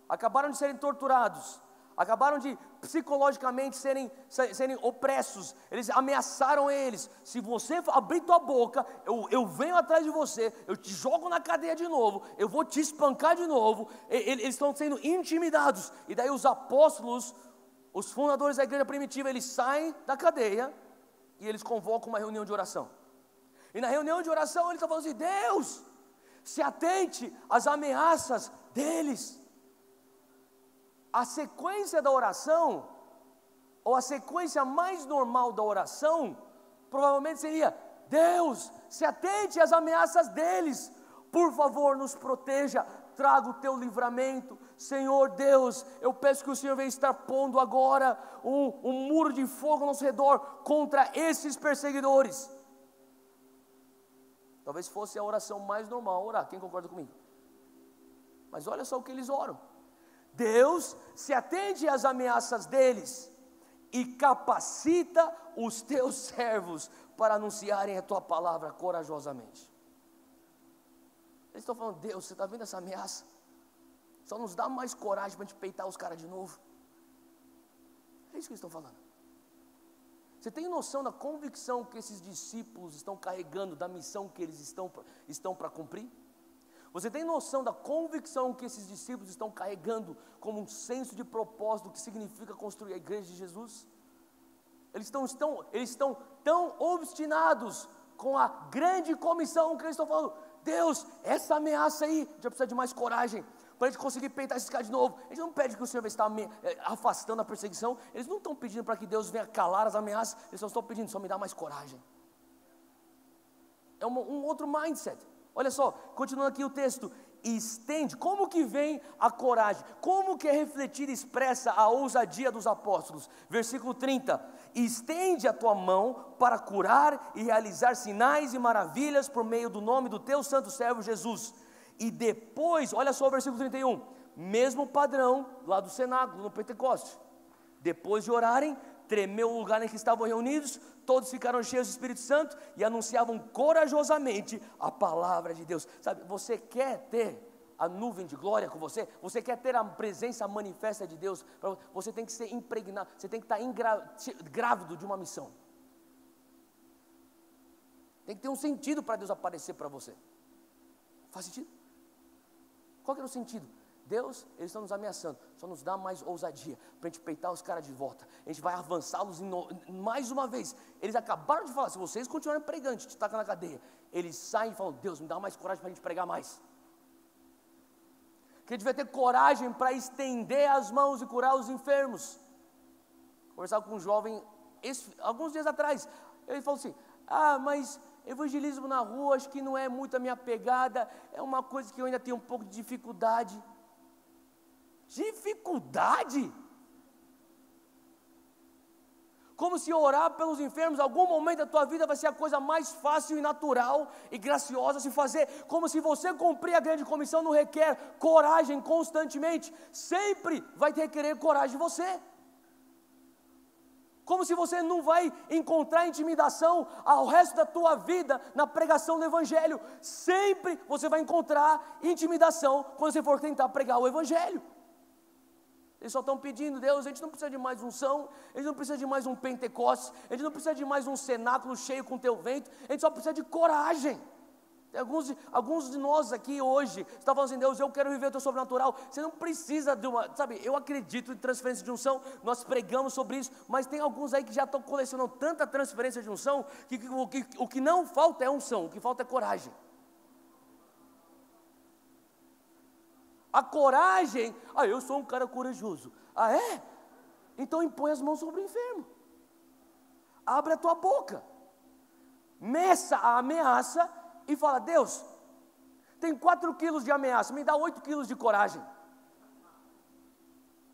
acabaram de serem torturados, acabaram de psicologicamente serem opressos, eles ameaçaram eles, se você abrir tua boca, eu venho atrás de você, eu te jogo na cadeia de novo, eu vou te espancar de novo. Eles estão sendo intimidados, e daí os apóstolos, os fundadores da igreja primitiva, eles saem da cadeia, e eles convocam uma reunião de oração. E na reunião de oração eles estão falando assim, Deus, se atente às ameaças deles. A sequência da oração, ou a sequência mais normal da oração, provavelmente seria, Deus, se atente às ameaças deles, por favor nos proteja, traga o teu livramento, Senhor Deus, eu peço que o Senhor venha estar pondo agora um muro de fogo ao nosso redor, contra esses perseguidores. Talvez fosse a oração mais normal, orar, quem concorda comigo? Mas olha só o que eles oram, Deus, se atende às ameaças deles, e capacita os teus servos, para anunciarem a tua palavra corajosamente. Eles estão falando, Deus, você está vendo essa ameaça? Só nos dá mais coragem para a gente peitar os caras de novo. É isso que eles estão falando. Você tem noção da convicção que esses discípulos estão carregando, da missão que eles estão para cumprir? Você tem noção da convicção que esses discípulos estão carregando, como um senso de propósito, que significa construir a igreja de Jesus? Eles estão tão obstinados com a grande comissão, que eles estão falando, Deus, essa ameaça aí, a gente precisa de mais coragem, para a gente conseguir peitar esses caras de novo. A gente não pede que o Senhor está afastando a perseguição, eles não estão pedindo para que Deus venha calar as ameaças, eles só estão pedindo, só me dá mais coragem. É um outro mindset. Olha só, continuando aqui o texto, estende, como que vem a coragem? Como que é refletida e expressa a ousadia dos apóstolos? Versículo 30, estende a tua mão para curar e realizar sinais e maravilhas por meio do nome do teu santo servo Jesus. E depois, olha só o versículo 31, mesmo padrão lá do cenáculo, no Pentecostes. Depois de orarem, tremeu o lugar em que estavam reunidos, todos ficaram cheios do Espírito Santo e anunciavam corajosamente a palavra de Deus. Sabe, você quer ter a nuvem de glória com você? Você quer ter a presença manifesta de Deus? Você tem que ser impregnado, você tem que estar grávido de uma missão. Tem que ter um sentido para Deus aparecer para você. Faz sentido? Qual que era o sentido? Deus, eles estão nos ameaçando, só nos dá mais ousadia, para a gente peitar os caras de volta, a gente vai avançá-los mais uma vez. Eles acabaram de falar, se vocês continuarem pregando, a gente taca na cadeia. Eles saem e falam, Deus, me dá mais coragem para a gente pregar mais. Que a gente vai ter coragem para estender as mãos e curar os enfermos. Conversava com um jovem, alguns dias atrás, ele falou assim, mas evangelismo na rua, acho que não é muito a minha pegada, é uma coisa que eu ainda tenho um pouco de dificuldade. Dificuldade? Como se orar pelos enfermos, em algum momento da tua vida vai ser a coisa mais fácil e natural e graciosa a se fazer. Como se você cumprir a grande comissão não requer coragem constantemente, sempre vai requerer coragem de você. Como se você não vai encontrar intimidação ao resto da tua vida na pregação do Evangelho. Sempre você vai encontrar intimidação quando você for tentar pregar o Evangelho. Eles só estão pedindo, Deus, a gente não precisa de mais unção, a gente não precisa de mais um Pentecostes, a gente não precisa de mais um cenáculo cheio com teu vento, a gente só precisa de coragem. Alguns de nós aqui hoje estão falando assim, Deus, eu quero viver o teu sobrenatural. Você não precisa de uma, sabe, eu acredito em transferência de unção, nós pregamos sobre isso, mas tem alguns aí que já estão colecionando tanta transferência de unção, que o que não falta é unção, o que falta é coragem. A coragem, eu sou um cara corajoso. É? Então impõe as mãos sobre o enfermo. Abre a tua boca. Meça a ameaça e fala, Deus, tem 4 quilos de ameaça, me dá 8 quilos de coragem.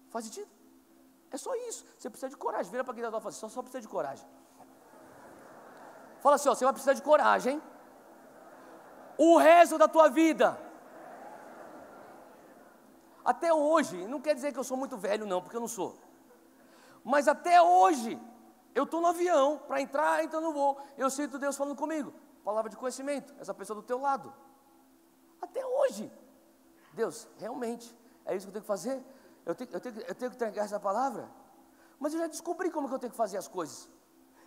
Faz sentido? É só isso, você precisa de coragem. Vira para quem está falando, só precisa de coragem. Fala assim, você vai precisar de coragem o resto da tua vida. Até hoje, não quer dizer que eu sou muito velho não, porque eu não sou. Mas até hoje, eu estou no avião, para entrar, então não vou. Eu sinto Deus falando comigo, palavra de conhecimento, essa pessoa do teu lado. Até hoje. Deus, realmente, é isso que eu tenho que fazer? Eu tenho que entregar essa palavra? Mas eu já descobri como que eu tenho que fazer as coisas.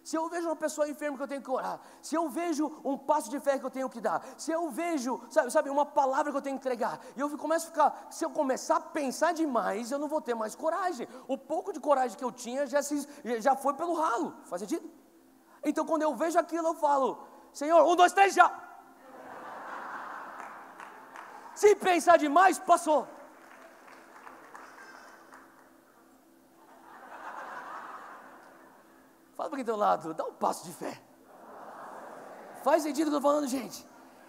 Se eu vejo uma pessoa enferma que eu tenho que orar, se eu vejo um passo de fé que eu tenho que dar, se eu vejo, sabe, uma palavra que eu tenho que entregar, e eu começo a ficar, se eu começar a pensar demais, eu não vou ter mais coragem. O pouco de coragem que eu tinha já foi pelo ralo. Faz sentido? Então quando eu vejo aquilo eu falo, Senhor, 1, 2, 3, já. Se pensar demais, passou. Fala para quem tem do lado, dá um passo de fé. Faz sentido o que eu estou falando, gente?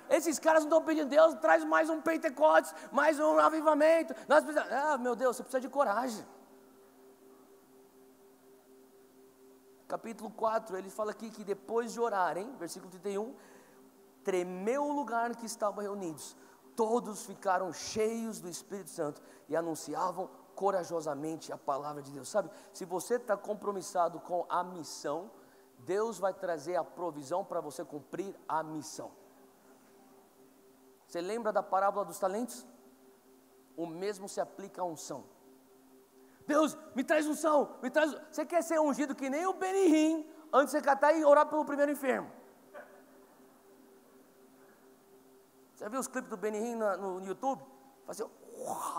Esses caras não estão pedindo, Deus, traz mais um Pentecostes, mais um avivamento. Nós precisamos, meu Deus, você precisa de coragem. Capítulo 4, ele fala aqui que depois de orarem, versículo 31, tremeu o lugar em que estavam reunidos. Todos ficaram cheios do Espírito Santo e anunciavam corajosamente a palavra de Deus. Sabe, se você está compromissado com a missão, Deus vai trazer a provisão para você cumprir a missão. Você lembra da parábola dos talentos? O mesmo se aplica à unção. Deus, me traz unção, me traz. Você quer ser ungido que nem o Benihim, antes de você catar e orar pelo primeiro enfermo. Você viu os clipes do Benihim no YouTube? Fazia,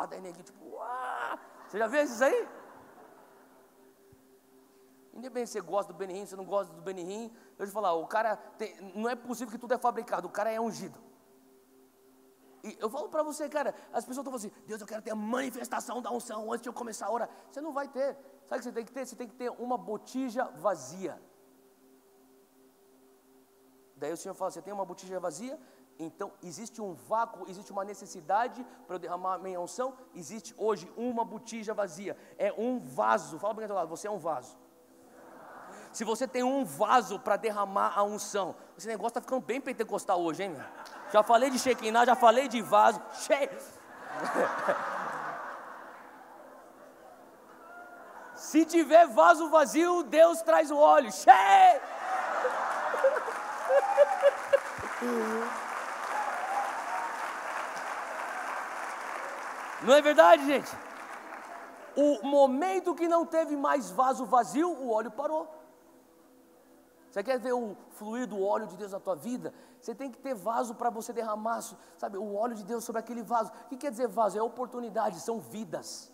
daí neguinho, tipo, uau. Você já viu esses aí? Independente se você gosta do Benihim, se você não gosta do Benihim, eu te falar, o cara, não é possível que tudo é fabricado, o cara é ungido. E eu falo para você, cara, as pessoas estão falando assim, Deus, eu quero ter a manifestação da unção antes de eu começar a orar. Você não vai ter. Sabe o que você tem que ter? Você tem que ter uma botija vazia. Daí o Senhor fala, você tem uma botija vazia? Então existe um vácuo, existe uma necessidade para eu derramar a minha unção. Existe hoje uma botija vazia, é um vaso. Fala para quem está do lado, você é um vaso. Se você tem um vaso para derramar a unção, esse negócio está ficando bem pentecostal hoje, hein, meu? Já falei de Shekinah, já falei de vaso. Se tiver vaso vazio, Deus traz o óleo. Não é verdade, gente? O momento que não teve mais vaso vazio, o óleo parou. Você quer ver o fluir do óleo de Deus na tua vida? Você tem que ter vaso para você derramar, sabe, o óleo de Deus sobre aquele vaso. O que quer dizer vaso? É oportunidade, são vidas.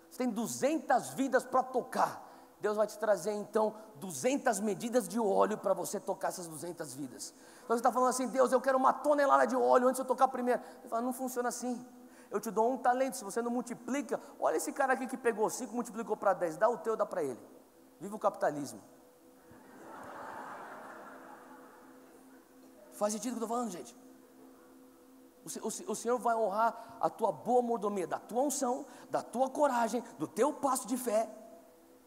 Você tem 200 vidas para tocar. Deus vai te trazer então 200 medidas de óleo para você tocar essas 200 vidas. Então você está falando assim: Deus, eu quero 1 tonelada de óleo antes de eu tocar primeiro. Ele fala: não funciona assim. Eu te dou um talento, se você não multiplica, olha esse cara aqui que pegou 5, multiplicou para 10, dá o teu, dá para ele. Viva o capitalismo. Faz sentido o que eu estou falando, gente? O Senhor vai honrar a tua boa mordomia, da tua unção, da tua coragem, do teu passo de fé.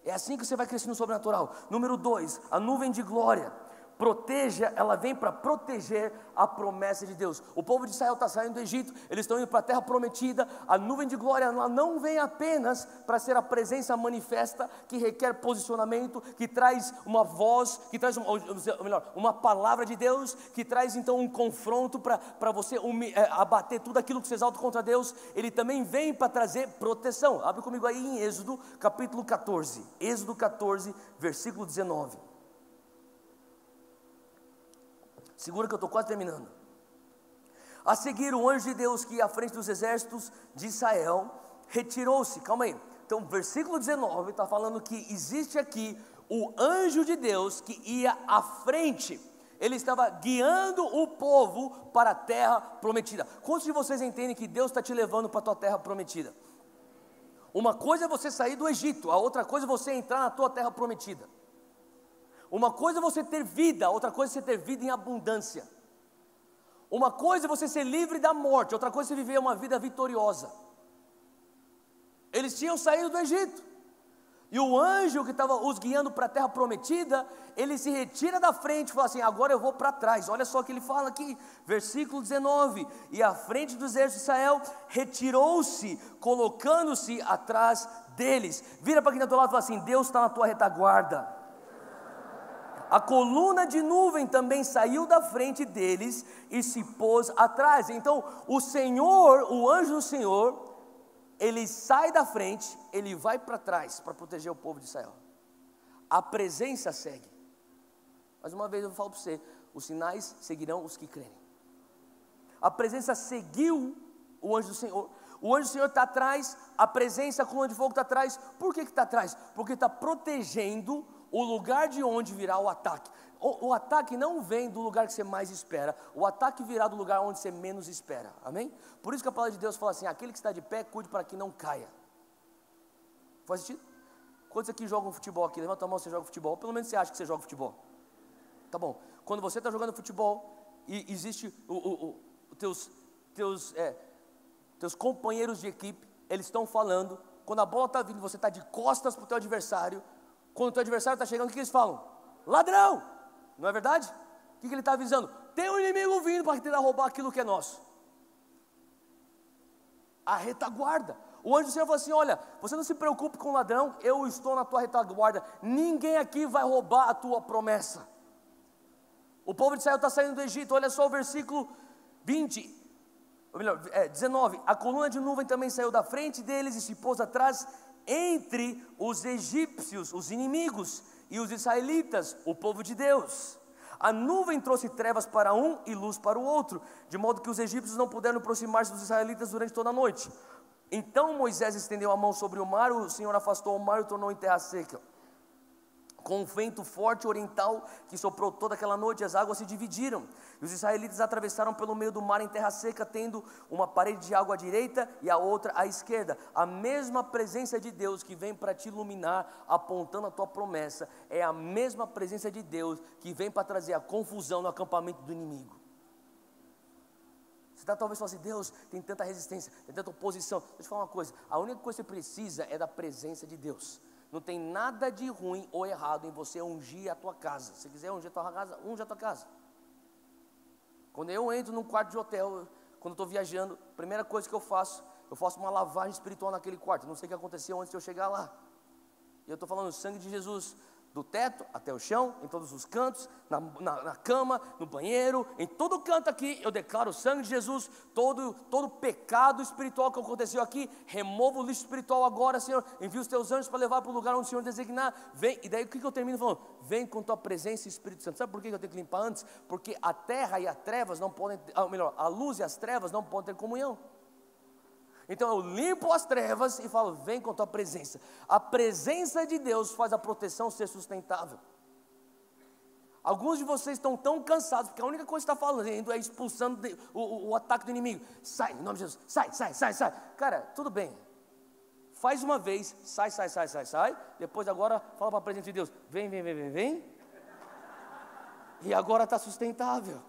É assim que você vai crescer no sobrenatural. Número 2, a nuvem de glória. Proteja, ela vem para proteger a promessa de Deus. O povo de Israel está saindo do Egito, eles estão indo para a terra prometida. A nuvem de glória, ela não vem apenas para ser a presença manifesta, que requer posicionamento, que traz uma voz, que traz uma palavra de Deus, que traz então um confronto para você abater tudo aquilo que se exalta contra Deus. Ele também vem para trazer proteção. Abre comigo aí em Êxodo capítulo 14, Êxodo 14, versículo 19. Segura que eu estou quase terminando. A seguir, o anjo de Deus que ia à frente dos exércitos de Israel retirou-se. Calma aí. Então, versículo 19 está falando que existe aqui o anjo de Deus que ia à frente. Ele estava guiando o povo para a terra prometida. Quantos de vocês entendem que Deus está te levando para a tua terra prometida? Uma coisa é você sair do Egito, a outra coisa é você entrar na tua terra prometida. Uma coisa é você ter vida, outra coisa é você ter vida em abundância. Uma coisa é você ser livre da morte, outra coisa é você viver uma vida vitoriosa. Eles tinham saído do Egito, e o anjo que estava os guiando para a terra prometida, ele se retira da frente e fala assim: agora eu vou para trás. Olha só o que ele fala aqui, versículo 19: e à frente do exército de Israel retirou-se, colocando-se atrás deles. Vira para quem está do lado e fala assim: Deus está na tua retaguarda. A coluna de nuvem também saiu da frente deles e se pôs atrás. Então o Senhor, o anjo do Senhor, ele sai da frente, ele vai para trás para proteger o povo de Israel. A presença segue. Mais uma vez eu falo para você: os sinais seguirão os que crerem. A presença seguiu o anjo do Senhor. O anjo do Senhor está atrás, a presença, a coluna de fogo está atrás. Por que está atrás? Porque está protegendo o lugar de onde virá o ataque. O ataque não vem do lugar que você mais espera. O ataque virá do lugar onde você menos espera. Amém? Por isso que a palavra de Deus fala assim: aquele que está de pé, cuide para que não caia. Faz sentido? Quantos aqui jogam futebol aqui? Levanta a mão, você joga futebol. Pelo menos você acha que você joga futebol. Tá bom. Quando você está jogando futebol e existe teus companheiros de equipe, eles estão falando. Quando a bola está vindo, você está de costas para o teu adversário. Quando o teu adversário está chegando, o que eles falam? Ladrão! Não é verdade? O que ele está avisando? Tem um inimigo vindo para tentar roubar aquilo que é nosso. A retaguarda. O anjo do Senhor falou assim: olha, você não se preocupe com o ladrão, eu estou na tua retaguarda. Ninguém aqui vai roubar a tua promessa. O povo de Israel está saindo do Egito. Olha só o versículo 19. A coluna de nuvem também saiu da frente deles e se pôs atrás entre os egípcios, os inimigos, e os israelitas, o povo de Deus. A nuvem trouxe trevas para um e luz para o outro, de modo que os egípcios não puderam aproximar-se dos israelitas durante toda a noite. Então Moisés estendeu a mão sobre o mar, o Senhor afastou o mar e o tornou em terra seca. Com um vento forte oriental que soprou toda aquela noite, as águas se dividiram. E os israelitas atravessaram pelo meio do mar em terra seca, tendo uma parede de água à direita e a outra à esquerda. A mesma presença de Deus que vem para te iluminar, apontando a tua promessa, é a mesma presença de Deus que vem para trazer a confusão no acampamento do inimigo. Você está talvez falando assim: Deus, tem tanta resistência, tem tanta oposição. Deixa eu te falar uma coisa: a única coisa que você precisa é da presença de Deus. Não tem nada de ruim ou errado em você ungir a tua casa. Se quiser ungir a tua casa, unge a tua casa. Quando eu entro num quarto de hotel, quando eu estou viajando, a primeira coisa que eu faço uma lavagem espiritual naquele quarto. Não sei o que aconteceu antes de eu chegar lá. E eu estou falando: o sangue de Jesus do teto até o chão, em todos os cantos, na cama, no banheiro, em todo canto aqui, eu declaro o sangue de Jesus, todo pecado espiritual que aconteceu aqui, remova o lixo espiritual agora, Senhor, envia os teus anjos para levar para o lugar onde o Senhor designar, vem, e daí o que eu termino falando? Vem com tua presença, Espírito Santo. Sabe por que eu tenho que limpar antes? Porque a terra e as trevas não podem, melhor, a luz e as trevas não podem ter comunhão. Então eu limpo as trevas e falo, vem com a tua presença. A presença de Deus faz a proteção ser sustentável. Alguns de vocês estão tão cansados, porque a única coisa que está falando é expulsando o ataque do inimigo. Sai, em nome de Jesus, sai. Cara, tudo bem. Faz uma vez, sai. Depois agora fala para a presença de Deus, vem. E agora está sustentável.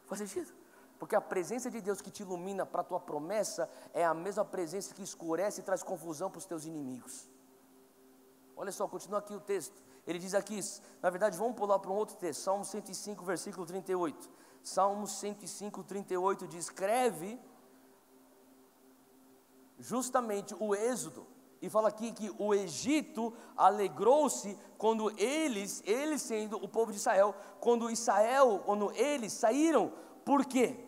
Faz sentido? Porque a presença de Deus que te ilumina para a tua promessa é a mesma presença que escurece e traz confusão para os teus inimigos. Olha só, continua aqui o texto. Ele diz aqui, na verdade vamos pular para um outro texto, Salmo 105, versículo 38. Salmo 105, 38 descreve justamente o êxodo. E fala aqui que o Egito alegrou-se quando eles sendo o povo de Israel, quando eles saíram. Por quê?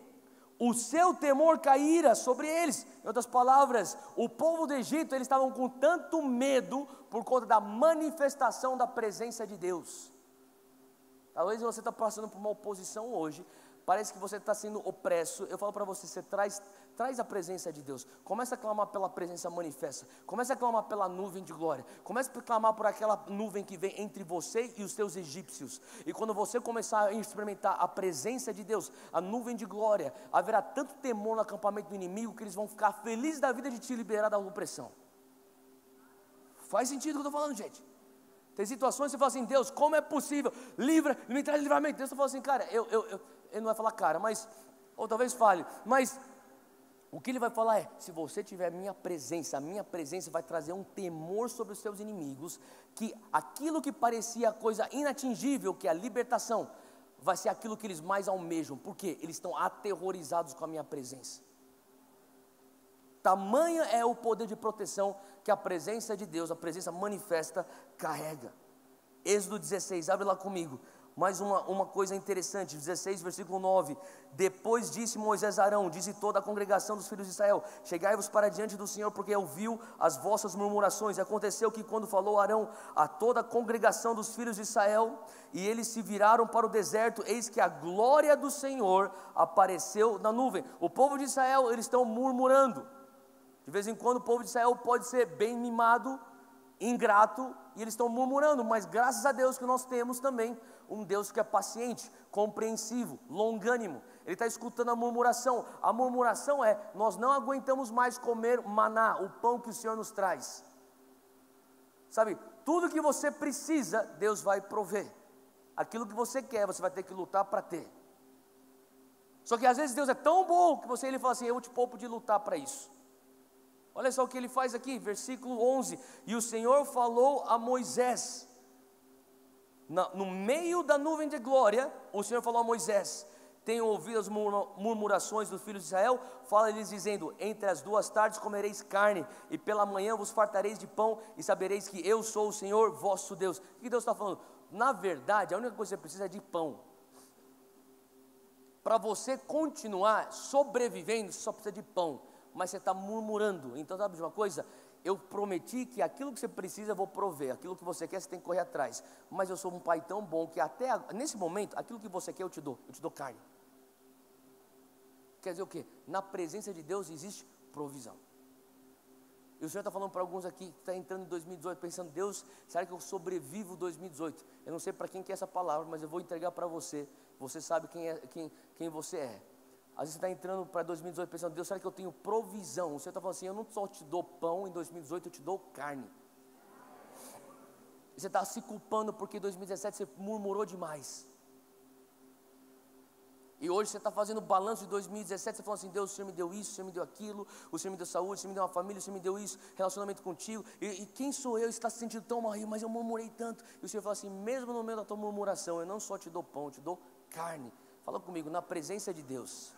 O seu temor caíra sobre eles. Em outras palavras, o povo do Egito, eles estavam com tanto medo por conta da manifestação da presença de Deus. Talvez você está passando por uma oposição hoje, parece que você está sendo opresso. Eu falo para você, você traz a presença de Deus. Começa a clamar pela presença manifesta. Começa a clamar pela nuvem de glória. Começa a clamar por aquela nuvem que vem entre você e os teus egípcios. E quando você começar a experimentar a presença de Deus, a nuvem de glória, haverá tanto temor no acampamento do inimigo que eles vão ficar felizes da vida de te liberar da opressão. Faz sentido o que eu estou falando, gente? Tem situações que você fala assim, Deus, como é possível? Me traz livramento. Deus está falando assim, cara, ele não vai falar cara, mas, ou talvez fale, mas o que ele vai falar é, se você tiver a minha presença vai trazer um temor sobre os seus inimigos, que aquilo que parecia coisa inatingível, que é a libertação, vai ser aquilo que eles mais almejam, porque eles estão aterrorizados com a minha presença. Tamanha é o poder de proteção que a presença de Deus, a presença manifesta, carrega. Êxodo 16, abre lá comigo. Mais uma coisa interessante, 16, versículo 9. Depois disse Moisés a Arão, disse toda a congregação dos filhos de Israel, chegai-vos para diante do Senhor, porque ouviu as vossas murmurações. E aconteceu que quando falou Arão a toda a congregação dos filhos de Israel, e eles se viraram para o deserto, eis que a glória do Senhor apareceu na nuvem. O povo de Israel, eles estão murmurando. De vez em quando o povo de Israel pode ser bem mimado, ingrato, e eles estão murmurando, mas graças a Deus que nós temos também um Deus que é paciente, compreensivo, longânimo. Ele está escutando a murmuração. A murmuração é, nós não aguentamos mais comer maná, o pão que o Senhor nos traz. Sabe, tudo que você precisa, Deus vai prover. Aquilo que você quer, você vai ter que lutar para ter. Só que às vezes Deus é tão bom que ele fala assim, eu te poupo de lutar para isso. Olha só o que ele faz aqui, versículo 11. E o Senhor falou a Moisés, no meio da nuvem de glória, o Senhor falou a Moisés, tenho ouvido as murmurações dos filhos de Israel, fala-lhes dizendo, entre as 2 tardes comereis carne, e pela manhã vos fartareis de pão, e sabereis que eu sou o Senhor vosso Deus. O que Deus está falando? Na verdade, a única coisa que você precisa é de pão. Para você continuar sobrevivendo, você só precisa de pão. Mas você está murmurando. Então sabe de uma coisa? Eu prometi que aquilo que você precisa eu vou prover. Aquilo que você quer você tem que correr atrás. Mas eu sou um pai tão bom que até nesse momento, aquilo que você quer eu te dou carne. Quer dizer o quê? Na presença de Deus existe provisão. E o Senhor está falando para alguns aqui que está entrando em 2018 pensando, Deus, será que eu sobrevivo 2018? Eu não sei para quem que é essa palavra, mas eu vou entregar para você. Você sabe quem você é. Às vezes você está entrando para 2018 pensando, Deus, será que eu tenho provisão? O Senhor está falando assim, eu não só te dou pão em 2018, eu te dou carne. E você está se culpando porque em 2017 você murmurou demais. E hoje você está fazendo o balanço de 2017, você falando assim, Deus, o Senhor me deu isso, o Senhor me deu aquilo, o Senhor me deu saúde, o Senhor me deu uma família, o Senhor me deu isso, relacionamento contigo, e quem sou eu? Você está se sentindo tão mal, mas eu murmurei tanto. E o Senhor fala assim, mesmo no meio da tua murmuração, eu não só te dou pão, eu te dou carne. Fala comigo, na presença de Deus.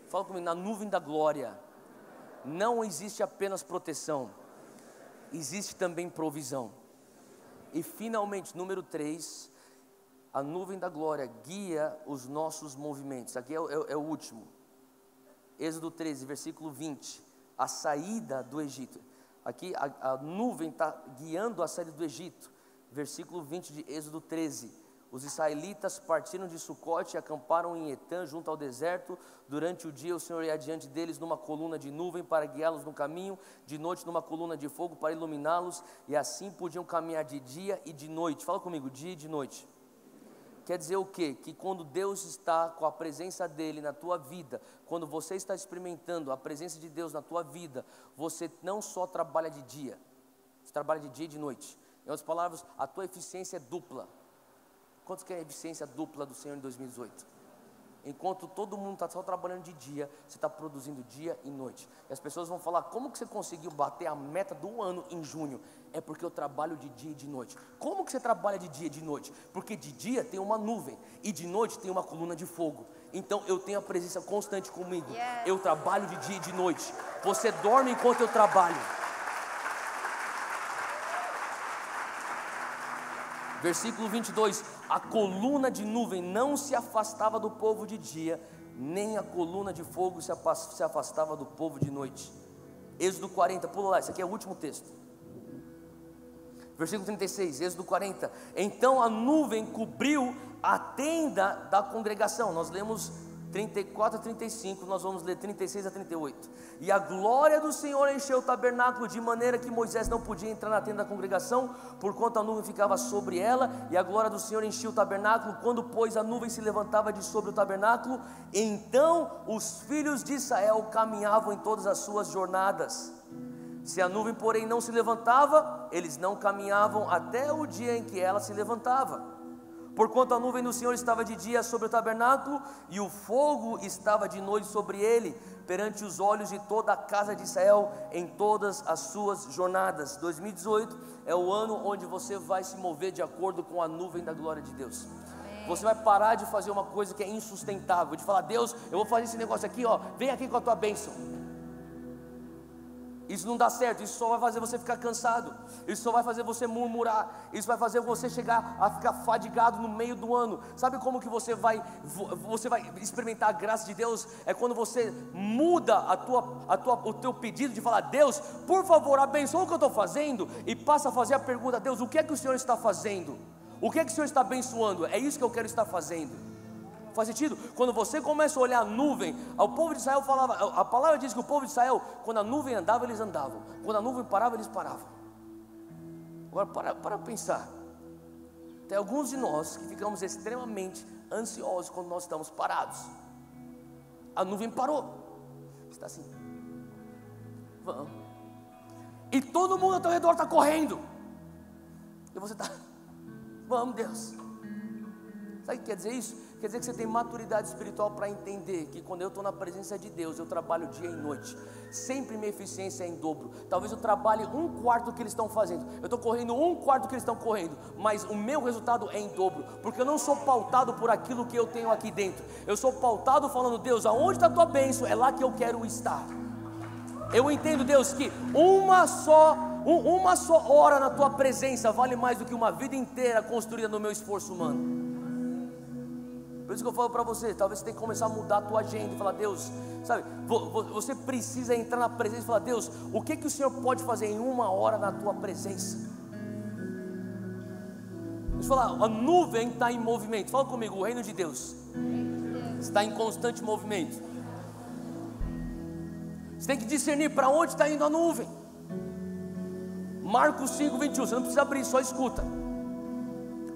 Fala comigo, na nuvem da glória, não existe apenas proteção, existe também provisão. E finalmente, número 3, a nuvem da glória guia os nossos movimentos. Aqui é o último. Êxodo 13, versículo 20. A saída do Egito. Aqui a nuvem está guiando a saída do Egito. Versículo 20 de Êxodo 13. Os israelitas partiram de Sucote e acamparam em Etã, junto ao deserto. Durante o dia o Senhor ia diante deles numa coluna de nuvem para guiá-los no caminho, de noite numa coluna de fogo para iluminá-los, e assim podiam caminhar de dia e de noite. Fala comigo, dia e de noite. Quer dizer o quê? Que quando Deus está com a presença dEle na tua vida, quando você está experimentando a presença de Deus na tua vida, você não só trabalha de dia, você trabalha de dia e de noite. Em outras palavras, a tua eficiência é dupla. Quantos querem a eficiência dupla do Senhor em 2018? Enquanto todo mundo está só trabalhando de dia, você está produzindo dia e noite. E as pessoas vão falar, como que você conseguiu bater a meta do ano em junho? É porque eu trabalho de dia e de noite. Como que você trabalha de dia e de noite? Porque de dia tem uma nuvem e de noite tem uma coluna de fogo. Então eu tenho a presença constante comigo. Eu trabalho de dia e de noite. Você dorme enquanto eu trabalho. Versículo 22, a coluna de nuvem não se afastava do povo de dia, nem a coluna de fogo se afastava do povo de noite. Êxodo 40, pula lá, esse aqui é o último texto. Versículo 36, Êxodo 40, então a nuvem cobriu a tenda da congregação. Nós lemos 34 a 35, nós vamos ler 36 a 38. E a glória do Senhor encheu o tabernáculo, de maneira que Moisés não podia entrar na tenda da congregação, porquanto a nuvem ficava sobre ela, e a glória do Senhor enchia o tabernáculo. Quando, pois, a nuvem se levantava de sobre o tabernáculo, então os filhos de Israel caminhavam em todas as suas jornadas. Se a nuvem, porém, não se levantava, eles não caminhavam até o dia em que ela se levantava. Porquanto a nuvem do Senhor estava de dia sobre o tabernáculo, e o fogo estava de noite sobre ele, perante os olhos de toda a casa de Israel, em todas as suas jornadas. 2018 é o ano onde você vai se mover de acordo com a nuvem da glória de Deus. Amém. Você vai parar de fazer uma coisa que é insustentável, de falar, Deus, eu vou fazer esse negócio aqui, ó, vem aqui com a tua bênção. Isso não dá certo, isso só vai fazer você ficar cansado, isso só vai fazer você murmurar, isso vai fazer você chegar a ficar fadigado no meio do ano. Sabe como que você vai experimentar a graça de Deus? É quando você muda o teu pedido de falar, Deus, por favor, abençoa o que eu estou fazendo, e passa a fazer a pergunta, Deus, o que é que o Senhor está fazendo? O que é que o Senhor está abençoando? É isso que eu quero estar fazendo. Faz sentido? Quando você começa a olhar a nuvem, o povo de Israel falava, a palavra diz que o povo de Israel, quando a nuvem andava, eles andavam, quando a nuvem parava, eles paravam. Agora para pensar, tem alguns de nós que ficamos extremamente ansiosos quando nós estamos parados. A nuvem parou, está assim, vamos, e todo mundo ao teu redor está correndo, e você está, vamos Deus. Sabe o que quer dizer isso? Quer dizer que você tem maturidade espiritual para entender que quando eu estou na presença de Deus, eu trabalho dia e noite. Sempre minha eficiência é em dobro. Talvez eu trabalhe 1/4 do que eles estão fazendo. Eu estou correndo 1/4 do que eles estão correndo, mas o meu resultado é em dobro, porque eu não sou pautado por aquilo que eu tenho aqui dentro. Eu sou pautado falando, Deus, aonde está a tua bênção? É lá que eu quero estar. Eu entendo, Deus, que uma só hora na tua presença vale mais do que uma vida inteira construída no meu esforço humano. Por isso que eu falo para você, talvez você tenha que começar a mudar a tua agenda e falar, Deus, sabe, você precisa entrar na presença e falar, Deus, o que o Senhor pode fazer em 1 hora na tua presença? Deixa eu falar, a nuvem está em movimento. Fala comigo, o reino de Deus está em constante movimento. Você tem que discernir para onde está indo a nuvem. Marcos 5:21, você não precisa abrir, só escuta.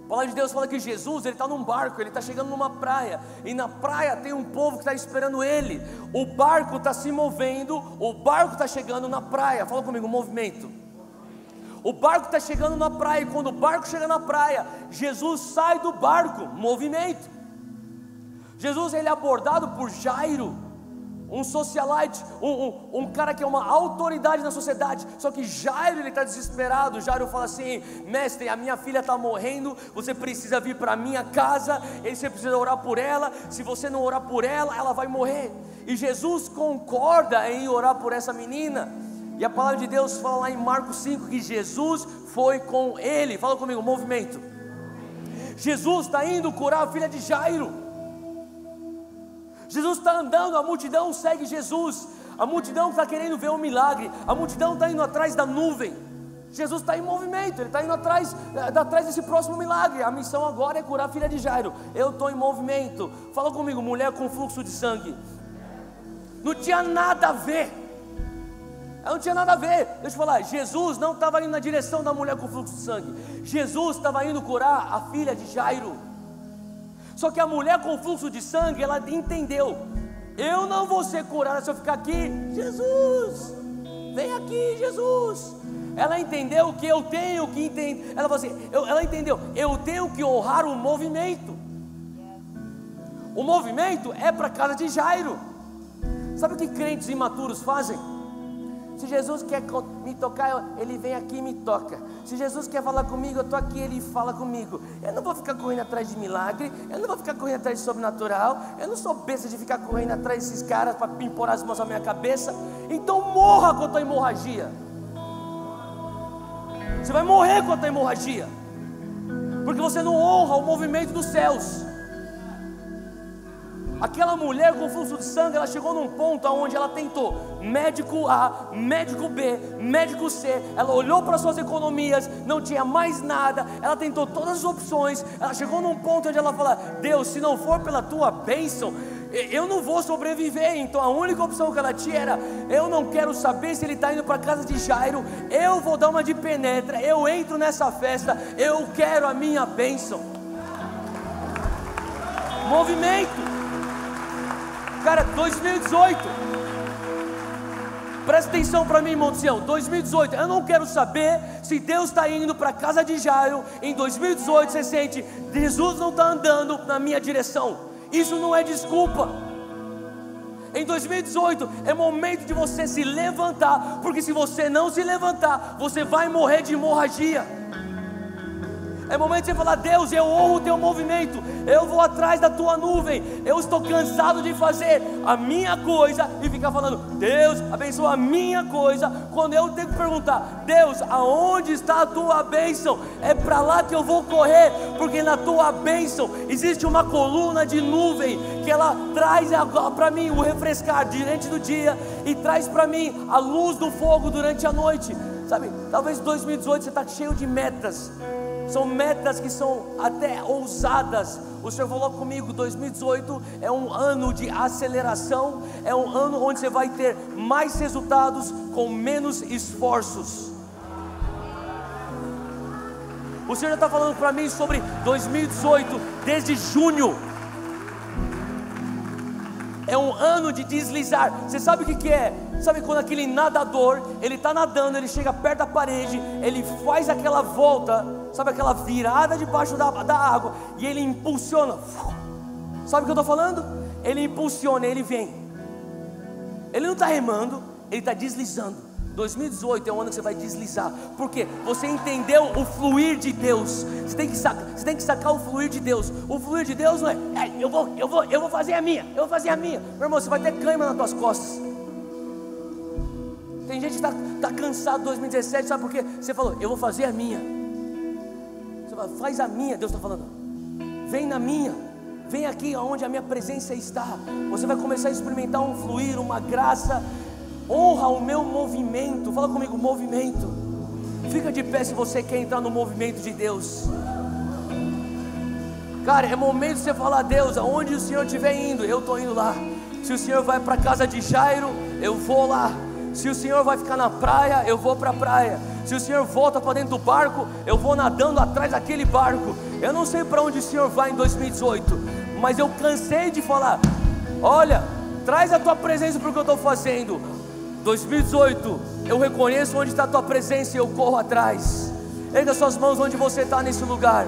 A palavra de Deus fala que Jesus, ele está num barco, ele está chegando numa praia, e na praia tem um povo que está esperando ele. O barco está se movendo, o barco está chegando na praia. Fala comigo, movimento. O barco está chegando na praia, e quando o barco chega na praia, Jesus sai do barco, movimento. Jesus, ele é abordado por Jairo, um socialite, um cara que é uma autoridade na sociedade. Só que Jairo, ele está desesperado. Jairo fala assim, mestre, a minha filha está morrendo, você precisa vir para a minha casa, você precisa orar por ela, se você não orar por ela, ela vai morrer. E Jesus concorda em orar por essa menina. E a palavra de Deus fala lá em Marcos 5 que Jesus foi com ele. Fala comigo, movimento. Jesus está indo curar a filha de Jairo. Jesus está andando, a multidão segue Jesus. A multidão está querendo ver um milagre. A multidão está indo atrás da nuvem. Jesus está em movimento, ele está indo atrás desse próximo milagre. A missão agora é curar a filha de Jairo. Eu estou em movimento. Fala comigo, mulher com fluxo de sangue. Não tinha nada a ver. Não tinha nada a ver. Deixa eu falar, Jesus não estava indo na direção da mulher com fluxo de sangue. Jesus estava indo curar a filha de Jairo. Só que a mulher com fluxo de sangue, ela entendeu: eu não vou ser curada se eu ficar aqui. Jesus, vem aqui, Jesus. Ela entendeu que eu tenho que entender. Ela falou assim, ela entendeu, eu tenho que honrar o movimento. O movimento é para a casa de Jairo. Sabe o que crentes imaturos fazem? Se Jesus quer me tocar, ele vem aqui e me toca. Se Jesus quer falar comigo, eu estou aqui, ele fala comigo. Eu não vou ficar correndo atrás de milagre. Eu não vou ficar correndo atrás de sobrenatural. Eu não sou besta de ficar correndo atrás desses caras para impor as mãos na minha cabeça. Então morra com a tua hemorragia. Você vai morrer com a tua hemorragia, porque você não honra o movimento dos céus. Aquela mulher com fluxo de sangue, ela chegou num ponto onde ela tentou médico A, médico B, médico C. Ela olhou para suas economias, não tinha mais nada. Ela tentou todas as opções. Ela chegou num ponto onde ela fala: Deus, se não for pela tua bênção, eu não vou sobreviver. Então a única opção que ela tinha era: eu não quero saber se ele está indo para a casa de Jairo. Eu vou dar uma de penetra, eu entro nessa festa, eu quero a minha bênção. Movimento. Cara, 2018, presta atenção para mim, irmão do Sião. 2018, eu não quero saber se Deus está indo para a casa de Jairo. Em 2018 você sente: Jesus não está andando na minha direção. Isso não é desculpa. Em 2018 é momento de você se levantar, porque se você não se levantar, você vai morrer de hemorragia. É momento de você falar: Deus, eu honro o teu movimento, eu vou atrás da tua nuvem. Eu estou cansado de fazer a minha coisa e ficar falando: Deus, abençoa a minha coisa, quando eu tenho que perguntar: Deus, aonde está a tua bênção? É para lá que eu vou correr, porque na tua bênção existe uma coluna de nuvem que ela traz para mim o refrescar durante o dia e traz para mim a luz do fogo durante a noite. Sabe, talvez 2018 você está cheio de metas. São metas que são até ousadas. O Senhor falou comigo: 2018 é um ano de aceleração. É um ano onde você vai ter mais resultados com menos esforços. O Senhor já está falando para mim sobre 2018 desde junho. É um ano de deslizar. Você sabe o que é? Sabe quando aquele nadador, ele está nadando, ele chega perto da parede, ele faz aquela volta, sabe, aquela virada debaixo da água, e ele impulsiona. Sabe o que eu estou falando? Ele impulsiona, ele vem. Ele não está remando, ele está deslizando. 2018 é o ano que você vai deslizar. Por quê? Você entendeu o fluir de Deus. Você tem que sacar o fluir de Deus. O fluir de Deus não é: eu vou fazer a minha, eu vou fazer a minha. Meu irmão, você vai ter cãibra nas tuas costas. Tem gente que está cansado de 2017, sabe por quê? Você falou: eu vou fazer a minha. Você fala: faz a minha. Deus está falando: vem na minha, vem aqui onde a minha presença está. Você vai começar a experimentar um fluir, uma graça. Honra o meu movimento. Fala comigo, movimento. Fica de pé se você quer entrar no movimento de Deus. Cara, é momento de você falar: Deus, aonde o Senhor estiver indo, eu estou indo lá. Se o Senhor vai para a casa de Jairo, eu vou lá. Se o Senhor vai ficar na praia, eu vou para a praia. Se o Senhor volta para dentro do barco, eu vou nadando atrás daquele barco. Eu não sei para onde o Senhor vai em 2018, mas eu cansei de falar: olha, traz a tua presença para o que eu estou fazendo. 2018, eu reconheço onde está a tua presença e eu corro atrás. Erga suas mãos onde você está nesse lugar.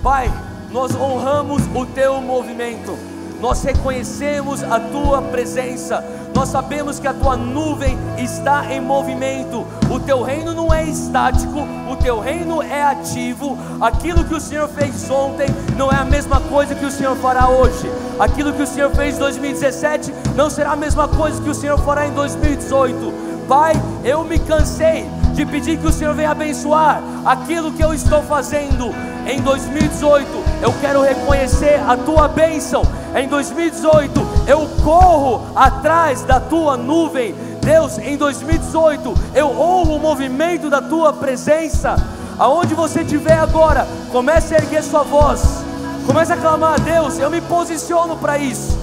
Pai, nós honramos o teu movimento. Nós reconhecemos a tua presença. Nós sabemos que a tua nuvem está em movimento. O teu reino não é estático, o teu reino é ativo. Aquilo que o Senhor fez ontem não é a mesma coisa que o Senhor fará hoje. Aquilo que o Senhor fez em 2017 não será a mesma coisa que o Senhor fará em 2018. Pai, eu me cansei de pedir que o Senhor venha abençoar aquilo que eu estou fazendo. Em 2018 eu quero reconhecer a tua bênção. Em 2018 eu corro atrás da tua nuvem. Deus, em 2018 eu honro o movimento da tua presença. Aonde você estiver agora, comece a erguer sua voz, comece a clamar a Deus. Eu me posiciono para isso.